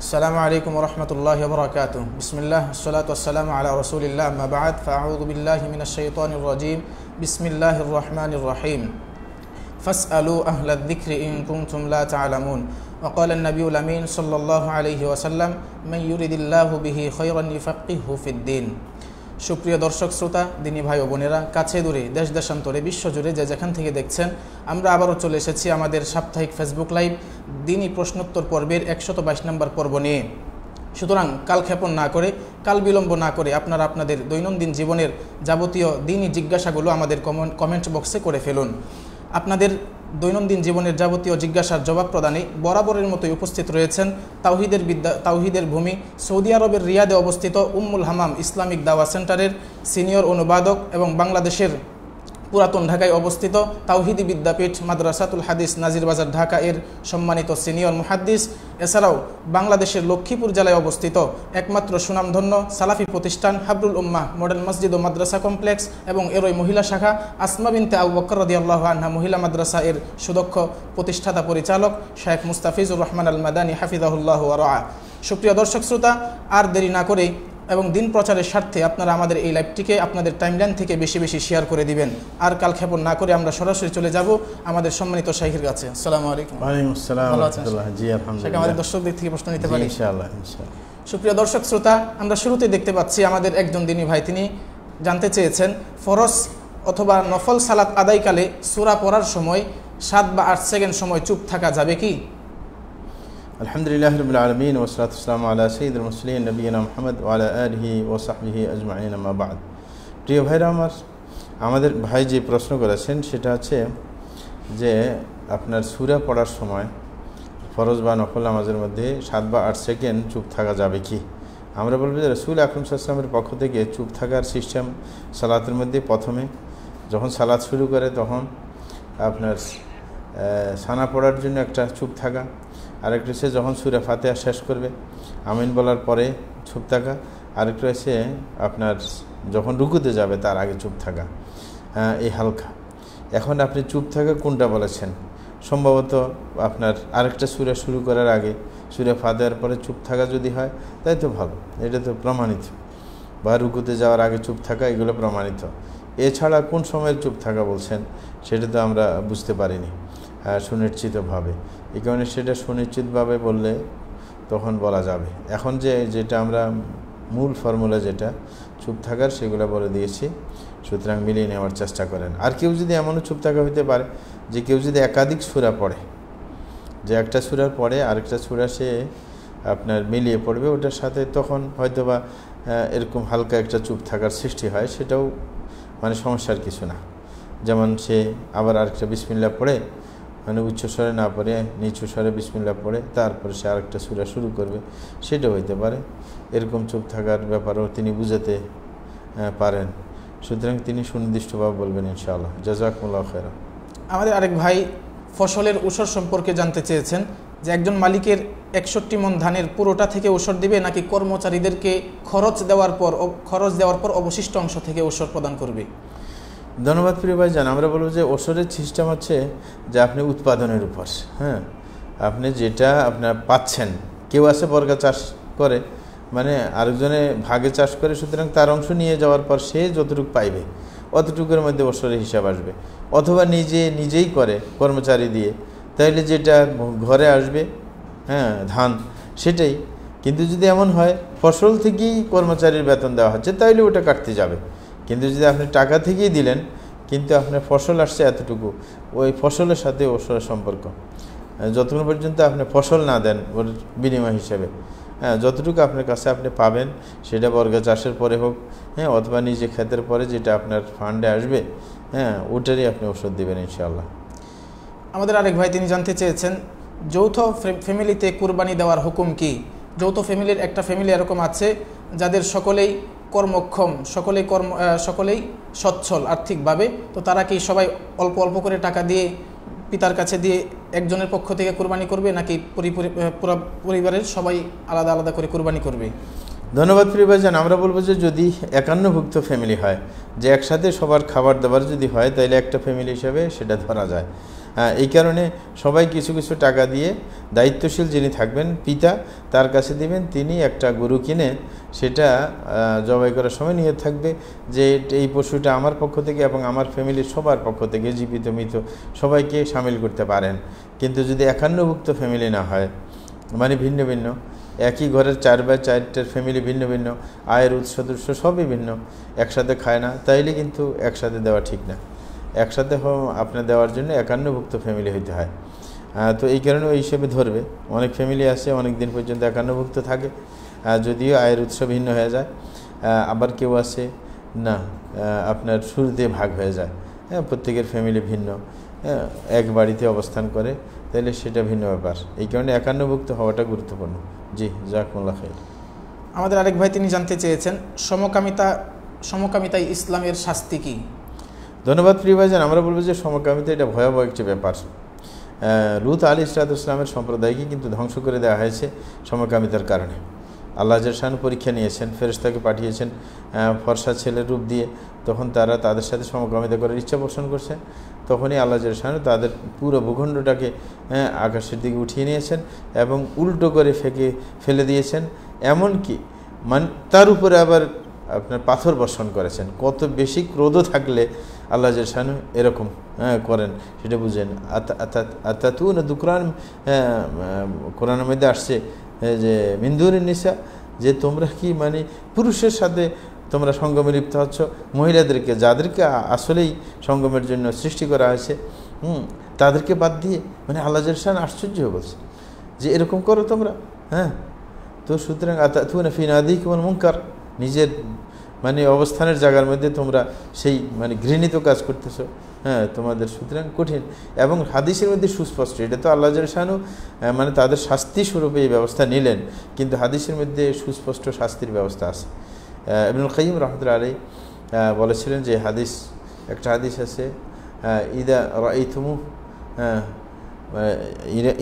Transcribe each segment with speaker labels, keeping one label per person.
Speaker 1: السلام عليكم ورحمة الله وبركاته. بسم الله والصلاة والسلام على رسول الله. ما بعد فأعوذ بالله من الشيطان الرجيم. بسم الله الرحمن الرحيم. فاسألوا أهل الذكر إن كنتم لا تعلمون. وقال النبي الأمين صلى الله عليه وسلم من يريد الله به خيرا يفقهه في الدين. সুপ্রিয় দর্শক শ্রোতা, দিনী ভাই ও বোনেরা, কাছে দূরে দেশ দেশান্তরে বিশ্বজুড়ে যে যেখান থেকে দেখছেন, আমরা আবারও চলে এসেছি আমাদের সাপ্তাহিক ফেসবুক লাইভ দিনী প্রশ্নোত্তর পর্বের 122 নম্বর পর্ব নিয়ে। সুতরাং কালক্ষেপণ না করে, কাল বিলম্ব না করে আপনারা আপনাদের দৈনন্দিন জীবনের যাবতীয় দিনী জিজ্ঞাসাগুলো আমাদের কমেন্ট বক্সে করে ফেলুন। আপনাদের দৈনন্দিন জীবনের যাবতীয় জিজ্ঞাসার জবাব প্রদানে বরাবরের মতোই উপস্থিত রয়েছেন তাওহিদের ভূমি সৌদি আরবের রিয়াদে অবস্থিত উম্মুল হামাম ইসলামিক দাওয়া সেন্টারের সিনিয়র অনুবাদক এবং বাংলাদেশের পুরাতন ঢাকায় অবস্থিত তাওহিদি বিদ্যাপীঠ মাদ্রাসাতুল হাদিস নাজিরবাজার ঢাকা এর সম্মানিত সিনিয়র মুহাদ্দিস, এছাড়াও বাংলাদেশের লক্ষ্মীপুর জেলায় অবস্থিত একমাত্র সুনামধন্য সালাফি প্রতিষ্ঠান হাবরুল উম্মাহ মডেল মসজিদ ও মাদ্রাসা কমপ্লেক্স এবং এরই মহিলা শাখা আসমা বিনতে আবু বকর রাদিয়াল্লাহু আনহা মহিলা মাদ্রাসা এর সুদক্ষ প্রতিষ্ঠাতা পরিচালক শেখ মুস্তাফিজুর রহমান আল মাদানী হাফিজাহুল্লাহ ওয়া রাআ। সুপ্রিয় দর্শক শ্রোতা, আর দেরি না করে এবং দিন প্রচারের স্বার্থে আপনারা আমাদের এই লাইভটিকে আপনাদের টাইমলাইন থেকে বেশি বেশি শেয়ার করে দিবেন। আর কালক্ষেপণ না করে আমরা সরাসরি চলে যাব আমাদের সম্মানিত শাইখের কাছে। আসসালামু আলাইকুম।
Speaker 2: ওয়ালাইকুম আসসালাম ওয়া রাহমাতুল্লাহ। জি আলহামদুলিল্লাহ।
Speaker 1: আমাদের দর্শকদের থেকে প্রশ্ন নিতে পারি
Speaker 2: ইনশাআল্লাহ।
Speaker 1: সুপ্রিয় দর্শক শ্রোতা, আমরা শুরুতে দেখতে পাচ্ছি আমাদের একজন দিনী ভাই তিনি জানতে চেয়েছেন ফরজ অথবা নফল সালাত আদায়কালে সূরা পড়ার সময় 7 বা 8 সেকেন্ড সময় চুপ থাকা যাবে কি?
Speaker 2: আলহামদুলিল্লাহ রাব্বিল আলামিন ওয়া সাল্লাতু ওয়াসসালামু আলা সাইয়্যিদিল মুরসালিন নবিয়িনা মুহাম্মদ ওয়া আলা আলিহি ওয়া সাহবিহি আজমাইন, আম্মা বা'দ। প্রিয় ভাইরা আমার, আমাদের ভাই যে প্রশ্ন করেছেন সেটা হচ্ছে যে আপনার সূরা পড়ার সময় ফরজ বা নফল নামাজের মধ্যে 7 বা 8 সেকেন্ড চুপ থাকা যাবে কি? আমরা বলবো যে রাসূল আকরাম সাল্লাল্লাহু আলাইহি ওয়াসাল্লামের পক্ষ থেকে চুপ থাকার সিস্টেম সালাতের মধ্যে প্রথমে যখন সালাত শুরু করে তখন আপনার সানা পড়ার জন্য একটা চুপ থাকা, আরেকটা হচ্ছে যখন সূরা ফাতিহা শেষ করবে আমিন বলার পরে চুপ থাকা, আরেকটা হচ্ছে আপনার যখন রুকুতে যাবে তার আগে চুপ থাকা, এই হালকা। এখন আপনি চুপ থাকা কোনটা বলেছেন? সম্ভবত আপনার আরেকটা সূরা শুরু করার আগে সূরা ফাতিহার পরে চুপ থাকা যদি হয় তাই তো ভালো, এটা তো প্রমাণিত, বা রুকুতে যাওয়ার আগে চুপ থাকা এগুলো প্রমাণিত। এছাড়া কোন সময়ের চুপ থাকা বলছেন সেটা তো আমরা বুঝতে পারিনি সুনিশ্চিতভাবে, এই কারণে সেটা সুনিশ্চিতভাবে বললে তখন বলা যাবে। এখন যেটা আমরা মূল ফর্মুলা যেটা চুপ থাকার সেগুলো বলে দিয়েছি, সুতরাং মিলিয়ে নেওয়ার চেষ্টা করেন। আর কেউ যদি এমনও চুপ থাকা হইতে পারে যে কেউ যদি একাধিক সূরা পড়ে, যে একটা সূরার পরে আরেকটা সূরা সে আপনার মিলিয়ে পড়বে ওটার সাথে, তখন হয়তোবা এরকম হালকা একটা চুপ থাকার সৃষ্টি হয়, সেটাও মানে সমস্যার কিছু না। যেমন সে আবার আরেকটা বিসমিল্লাহ পড়ে মানে উচ্চ স্বরে না পড়ে নিচু স্বরে বিসমিল্লাহ পড়ে তারপরে সে আরেকটা সূরা শুরু করবে, সেটাও হইতে পারে। এরকম চুপ থাকার ব্যাপারেও তিনি বুঝাতে পারেন, সুতরাং তিনি সুনির্দিষ্টভাবে বলবেন ইনশাআল্লাহ। জাযাকুমুল্লাহু খায়রা। আমাদের
Speaker 1: আরেক ভাই ফসলের উসর সম্পর্কে জানতে চেয়েছেন যে একজন মালিকের 61 মণ ধানের পুরোটা থেকে উসর দিবে নাকি কর্মচারীদেরকে খরচ দেওয়ার পর অবশিষ্ট অংশ থেকে উসর প্রদান করবে?
Speaker 2: ধন্যবাদ প্রিয় ভাই। আমরা বলবো যে ওসরের সিস্টেম হচ্ছে যে আপনি উৎপাদনের উপর, আপনি যেটা আপনার পাচ্ছেন, কেউ আছে বর্গা চাষ করে মানে আরেকজনে ভাগে চাষ করে, সুতরাং তার অংশ নিয়ে যাওয়ার পর সে যতটুকু পাইবে অতটুকুর মধ্যে ওসরের হিসাব আসবে। অথবা নিজেই করে কর্মচারী দিয়ে, তাইলে যেটা ঘরে আসবে ধান সেটাই। কিন্তু যদি এমন হয় ফসল থেকেই কর্মচারীর বেতন দেওয়া হচ্ছে তাইলে ওটা কাটতে যাবে। কিন্তু যদি আপনি টাকা থেকেই দিলেন কিন্তু আপনার ফসল আসছে এতটুকু, ওই ফসলের সাথে ওসরের সম্পর্ক যতক্ষণ পর্যন্ত আপনি ফসল না দেন ওর বিনিময় হিসেবে, যতটুকু আপনার কাছে আপনি পাবেন সেটা বর্গা চাষের পরে হোক অথবা নিজে ক্ষেতের পরে যেটা আপনার ফান্ডে আসবে ওটারই আপনি ওষুধ দেবেন ইনশাআল্লাহ।
Speaker 1: আমাদের আরেক ভাই তিনি জানতে চেয়েছেন যৌথ ফ্যামিলিতে কুরবানি দেওয়ার হুকুম কি? যৌথ ফ্যামিলির একটা ফ্যামিলি এরকম আছে যাদের সকলেই কর্মক্ষম, সকলেই সচ্ছল আর্থিকভাবে, তো তারা কি সবাই অল্প অল্প করে টাকা দিয়ে পিতার কাছে দিয়ে একজনের পক্ষ থেকে কুরবানি করবে নাকি পুরো পরিবারের সবাই আলাদা আলাদা করে কুরবানি করবে?
Speaker 2: ধন্যবাদ প্রিয় ভাইজান। আমরা বলবো যে যদি একান্নভুক্ত ফ্যামিলি হয়, যে একসাথে সবার খাবার দাবার যদি হয় তাহলে একটা ফ্যামিলি হিসাবে সেটা ধরা যায়। এই কারণে সবাই কিছু কিছু টাকা দিয়ে দায়িত্বশীল যিনি থাকবেন পিতা তার কাছে দিবেন, তিনি একটা গরু কিনে সেটা জবাই করার সময় নিয়ে থাকবে যে এই পশুটা আমার পক্ষ থেকে এবং আমার ফ্যামিলির সবার পক্ষ থেকে জীবিত মৃত সবাইকে সামিল করতে পারেন। কিন্তু যদি একান্নভুক্ত ফ্যামিলি না হয়, মানে ভিন্ন ভিন্ন, একই ঘরের 4 বা 4টের ফ্যামিলি ভিন্ন ভিন্ন, আয়ের উৎস সবই ভিন্ন, একসাথে খায় না, তাইলে কিন্তু একসাথে দেওয়া ঠিক না। একসাথে আপনার দেওয়ার জন্য একান্নভুক্ত ফ্যামিলি হইতে হয়। তো এই কারণে ওই হিসেবে ধরবে। অনেক ফ্যামিলি আছে অনেক দিন পর্যন্ত একান্নভুক্ত থাকে, যদিও আয়ের উৎস ভিন্ন হয়ে যায়। আবার কেউ আছে না আপনার শুরুতে ভাগ হয়ে যায়, প্রত্যেকের ফ্যামিলি ভিন্ন, এক বাড়িতে অবস্থান করে, তাহলে সেটা ভিন্ন ব্যাপার। এই কারণে একান্নভুক্ত হওয়াটা গুরুত্বপূর্ণ। জি, জাযাকুমুল্লাহ খাইর।
Speaker 1: আমাদের আরেক ভাই তিনি জানতে চেয়েছেন সমকামিতায় ইসলামের শাস্তি কি?
Speaker 2: ধন্যবাদ প্রিয় ভাইজান। আমরা বলবো যে সমকামিতা এটা ভয়াবহ একটি ব্যাপার। লূত আলাইহিসসালামের সম্প্রদায়কে কিন্তু ধ্বংস করে দেওয়া হয়েছে সমকামিতার কারণে। আল্লাহ জাল্লাহু পরীক্ষা নিয়েছেন, ফেরেশতাকে পাঠিয়েছেন ফর্সা ছেলের রূপ দিয়ে, তখন তারা তাদের সাথে সমকামিতা করার ইচ্ছা পোষণ করছে। তখনই আল্লাহ জাল্লাহু তাদের পুরো ভূখণ্ডটাকে আকাশের দিকে উঠিয়ে নিয়েছেন এবং উল্টো করে ফেলে দিয়েছেন। এমনকি তার উপরে আবার আপনার পাথর বর্ষণ করেছেন। কত বেশি ক্রোধ থাকলে আল্লাহ জাল্লাহু এরকম করেন সেটা বুঝেন। আতাতুনা দুকরান, কোরআনের মধ্যে আসছে যে মিন্দুরের নিসা, যে তোমরা কি পুরুষের সাথে তোমরা সঙ্গমে লিপ্ত হচ্ছ, মহিলাদেরকে যাদেরকে আসলেই সঙ্গমের জন্য সৃষ্টি করা হয়েছে তাদেরকে বাদ দিয়ে, আল্লাহ জাল্লাহু আশ্চর্য হয়ে বলছে যে এরকম করো তোমরা। তো সুতরাং আতাতুনা ফি নাদিকুম আল মুনকার, নিজের অবস্থানের জায়গার মধ্যে তোমরা সেই ঘৃণিত কাজ করতেছ। তোমাদের সুতরাং কঠিন। এবং হাদিসের মধ্যে সুস্পষ্ট, এটা তো আল্লাহ জাল্লাহু তাদের শাস্তি স্বরূপে এই ব্যবস্থা নিলেন, কিন্তু হাদিসের মধ্যে সুস্পষ্ট শাস্তির ব্যবস্থা আছে। ইবনুল কাইয়িম রাহমাতুল্লাহ আলাইহি বলেছিলেন যে একটা হাদিস আছে,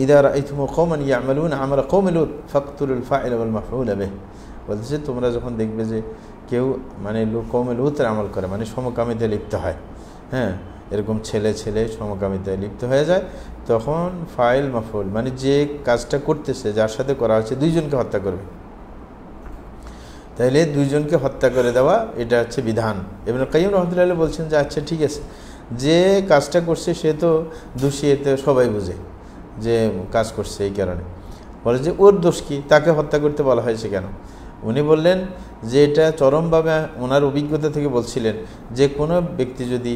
Speaker 2: ইদা রাআইতুমু কওমান ইয়ামালুনা আমাল কওমি লূত ফাকতুলুল ফাইল ওয়াল মাফউল বিহি। বলছে তোমরা যখন দেখবে যে কেউ কওমে লূতের আমল করে, সমকামিতায় লিপ্ত হয়, এরকম ছেলে সমকামিতায় লিপ্ত হয়ে যায়, তখন ফাইল মাফউল যে কাজটা করতেছে, যার সাথে করা হচ্ছে, দুইজনকে হত্যা করবে। তাইলে দুইজনকে হত্যা করে দেওয়া এটা হচ্ছে বিধান। ইবনুল কাইয়িম রাহমাতুল্লাহ আলাইহি বলছেন যে আচ্ছা ঠিক আছে, যে কাজটা করছে সে তো দোষী, এতে সবাই বুঝে যে কাজ করছে, এই কারণে বলে যে ওর দোষ কি, তাকে হত্যা করতে বলা হয়েছে কেন? উনি বললেন যে এটা চরমভাবে ওনার অভিজ্ঞতা থেকে বলছিলেন যে কোনো ব্যক্তি যদি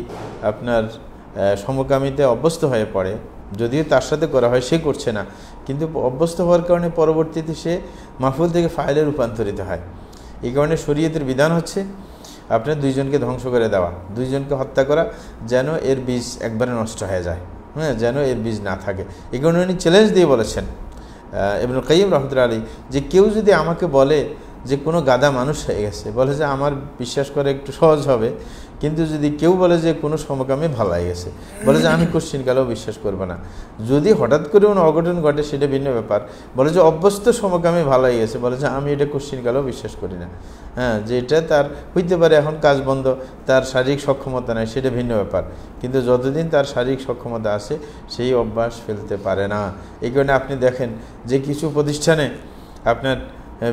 Speaker 2: আপনার সমকামিতায় অভ্যস্ত হয়ে পড়ে, যদিও তার সাথে করা হয় সে করছে না, কিন্তু অভ্যস্ত হওয়ার কারণে পরবর্তীতে সে মাফউল থেকে ফাইলে রূপান্তরিত হয়। এই কারণে শরীয়তের বিধান হচ্ছে আপনার দুইজনকে ধ্বংস করে দেওয়া, দুইজনকে হত্যা করা, যেন এর বীজ একবারে নষ্ট হয়ে যায়, যেন এর বীজ না থাকে। এই কারণে উনি চ্যালেঞ্জ দিয়ে বলেছেন ইবনুল কাইয়িম রাহমাতুল্লাহ আলাইহি যে কেউ যদি আমাকে বলে যে কোনো গাদা মানুষ হয়ে গেছে, বলে যে আমার বিশ্বাস করে একটু সহজ হবে, কিন্তু যদি কেউ বলে যে কোনো সমকামী ভালো হয়ে গেছে, বলে যে আমি কোশ্চিনকালেও বিশ্বাস করবো না। যদি হঠাৎ করে কোনো অঘটন ঘটে সেটা ভিন্ন ব্যাপার, বলে যে অভ্যস্ত সমকামী ভালো হয়ে গেছে, বলে যে আমি এটা কোশ্চিনকালেও বিশ্বাস করি না। যে এটা তার হইতে পারে এখন কাজ বন্ধ, তার শারীরিক সক্ষমতা নেই, সেটা ভিন্ন ব্যাপার, কিন্তু যতদিন তার শারীরিক সক্ষমতা আছে সেই অভ্যাস ফেলতে পারে না। এই কারণে আপনি দেখেন যে কিছু প্রতিষ্ঠানে আপনার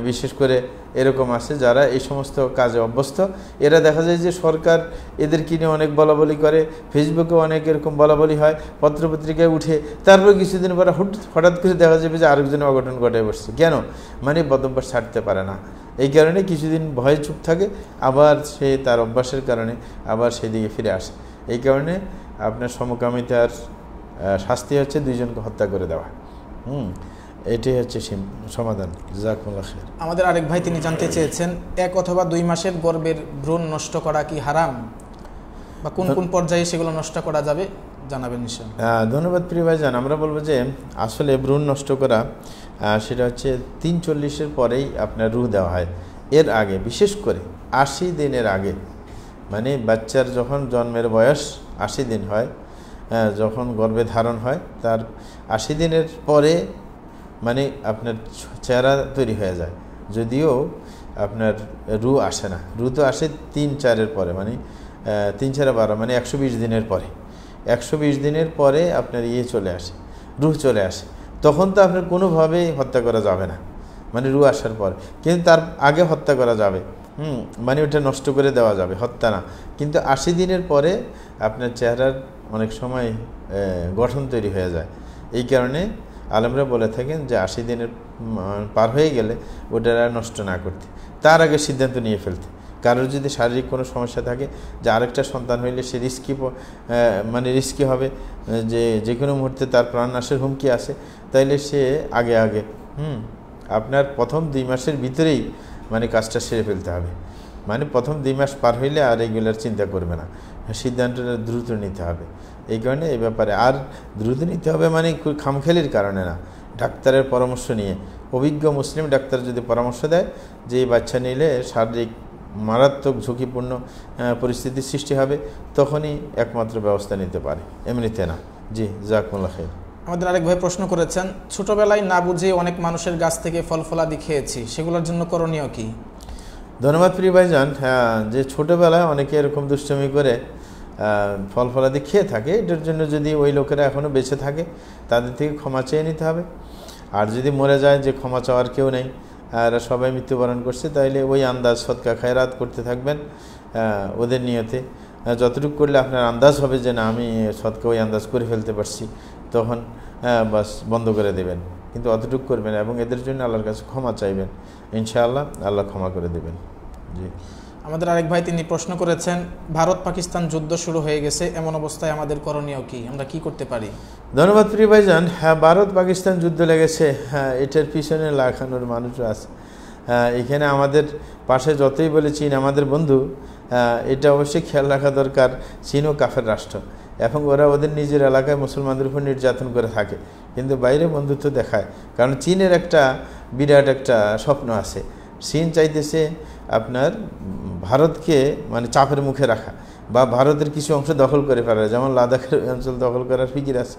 Speaker 2: বিশেষ করে এরকম আছে যারা এই সমস্ত কাজে অভ্যস্ত, এরা দেখা যায় যে সরকার এদেরকে নিয়ে অনেক বলাবলি করে, ফেসবুকে অনেক এরকম বলাবলি হয়, পত্রপত্রিকায় উঠে, তারপর কিছুদিন পরে হঠাৎ করে দেখা যাবে যে আরেকজনের অঘটন ঘটে বসছে। কেন? বদভ্যাস ছাড়তে পারে না। এই কারণে কিছুদিন ভয়ে চুপ থাকে, আবার সে তার অভ্যাসের কারণে আবার সেদিকে ফিরে আসে। এই কারণে আপনার সমকামিতার শাস্তি হচ্ছে দুইজনকে হত্যা করে দেওয়া। এটাই হচ্ছে সমাধান। জাযাকুমুল্লাহ খাইর।
Speaker 1: আমাদের আরেক ভাই তিনি জানতে চেয়েছেন 1 অথবা 2 মাসের গর্ভের ভ্রূণ নষ্ট করা কি হারাম, বা কোন কোন পর্যায়ে সেগুলো নষ্ট করা যাবে জানাবেন ইনশাআল্লাহ।
Speaker 2: ধন্যবাদ প্রিয় ভাইজান। আমরা বলবো যে আসলে ভ্রূণ নষ্ট করা সেটা হচ্ছে 43-এর পরেই আপনার রূহ দেওয়া হয়। এর আগে, বিশেষ করে 80 দিনের আগে, বাচ্চার যখন জন্মের বয়স 80 দিন হয়, যখন গর্ভে ধারণ হয়, তার 80 দিনের পরে আপনার চেহারা তৈরি হয়ে যায়। যদিও আপনার রূহ আসে না, রূহ তো আসে 3-4-এর পরে, 3-4-12 120 দিনের পরে। 120 দিনের পরে আপনার চলে আসে, রুহ চলে আসে, তখন তো আপনার কোনোভাবেই হত্যা করা যাবে না, মানে রুহ আসার পর। কিন্তু তার আগে হত্যা করা যাবে, মানে ওটা নষ্ট করে দেওয়া যাবে, হত্যা না। কিন্তু 80 দিনের পরে আপনার চেহারার অনেক সময় গঠন তৈরি হয়ে যায়। এই কারণে আলেমরা বলে থাকেন যে 80 দিনের পার হয়ে গেলে ওটা নষ্ট না করতে, তার আগে সিদ্ধান্ত নিয়ে ফেলতে। কারোর যদি শারীরিক কোনো সমস্যা থাকে যে আরেকটা সন্তান হইলে সে রিস্কি হবে, যে কোনো মুহূর্তে তার প্রাণনাশের হুমকি আছে, তাইলে সে আগে আপনার প্রথম 2 মাসের ভিতরেই মানে কাজটা সেরে ফেলতে হবে। মানে প্রথম 2 মাস পার হইলে আর এগুলার চিন্তা করবে না, সিদ্ধান্তটা দ্রুত নিতে হবে। এই কারণে এই ব্যাপারে আর দ্রুত নিতে হবে, মানে খামখেয়ালির কারণে না, ডাক্তারের পরামর্শ নিয়ে। অভিজ্ঞ মুসলিম ডাক্তার যদি পরামর্শ দেয় যে এই বাচ্চা নিলে শারীরিক মারাত্মক ঝুঁকিপূর্ণ পরিস্থিতির সৃষ্টি হবে, তখনই একমাত্র ব্যবস্থা নিতে পারে, এমনিতে না। জি, জাযাকুমুল্লাহ খাইর।
Speaker 1: আমাদের আরেক ভাই প্রশ্ন করেছেন, ছোটবেলায় না বুঝে অনেক মানুষের গাছ থেকে ফল ফলাদি খেয়েছি, সেগুলোর জন্য করণীয় কি?
Speaker 2: ধন্যবাদ প্রিয় ভাইজান। হ্যাঁ, যে ছোটোবেলায় অনেকে এরকম দুষ্টমি করে ফল ফলাদি খেয়ে থাকে, এটার জন্য যদি ওই লোকেরা এখনও বেঁচে থাকে তাদের থেকে ক্ষমা চেয়ে নিতে হবে। আর যদি মরে যায়, যে ক্ষমা চাওয়ার কেউ নেই, এরা সবাই মৃত্যুবরণ করছে, তাইলে ওই আন্দাজ সদকা খায়রাত করতে থাকবেন ওদের নিয়তে। যতটুকু করলে আপনার আন্দাজ হবে যে না আমি সদকা ওই আন্দাজ করে ফেলতে পারছি, তখন বাস বন্ধ করে দেবেন। কিন্তু অতটুকু করবেন এবং এদের জন্য আল্লাহর কাছে ক্ষমা চাইবেন, ইনশাআল্লাহ আল্লাহ ক্ষমা করে দেবেন। জি,
Speaker 1: আমাদের আরেক ভাই তিনি প্রশ্ন করেছেন, ভারত পাকিস্তান যুদ্ধ শুরু হয়ে গেছে, এমন অবস্থায় আমাদের করণীয় কি, আমরা কি করতে পারি?
Speaker 2: ধন্যবাদ প্রিয় ভাইজান। হ্যাঁ, ভারত পাকিস্তান যুদ্ধ লেগেছে, হ্যাঁ, এটার পিছনে লাখানোর মানুষও আছে। এখানে আমাদের পাশে যতই বলে চীন আমাদের বন্ধু, এটা অবশ্যই খেয়াল রাখা দরকার, চীনও কাফের রাষ্ট্র এবং ওরা ওদের নিজের এলাকায় মুসলমানদের উপর নির্যাতন করে থাকে, কিন্তু বাইরে বন্ধুত্ব দেখায়। কারণ চীনের একটা বিরাট একটা স্বপ্ন আছে, চীন চাইতেছে আপনার ভারতকে মানে চাপের মুখে রাখা বা ভারতের কিছু অংশ দখল করে ফেলা, যেমন লাদাখের অঞ্চল দখল করার ফিকির আছে।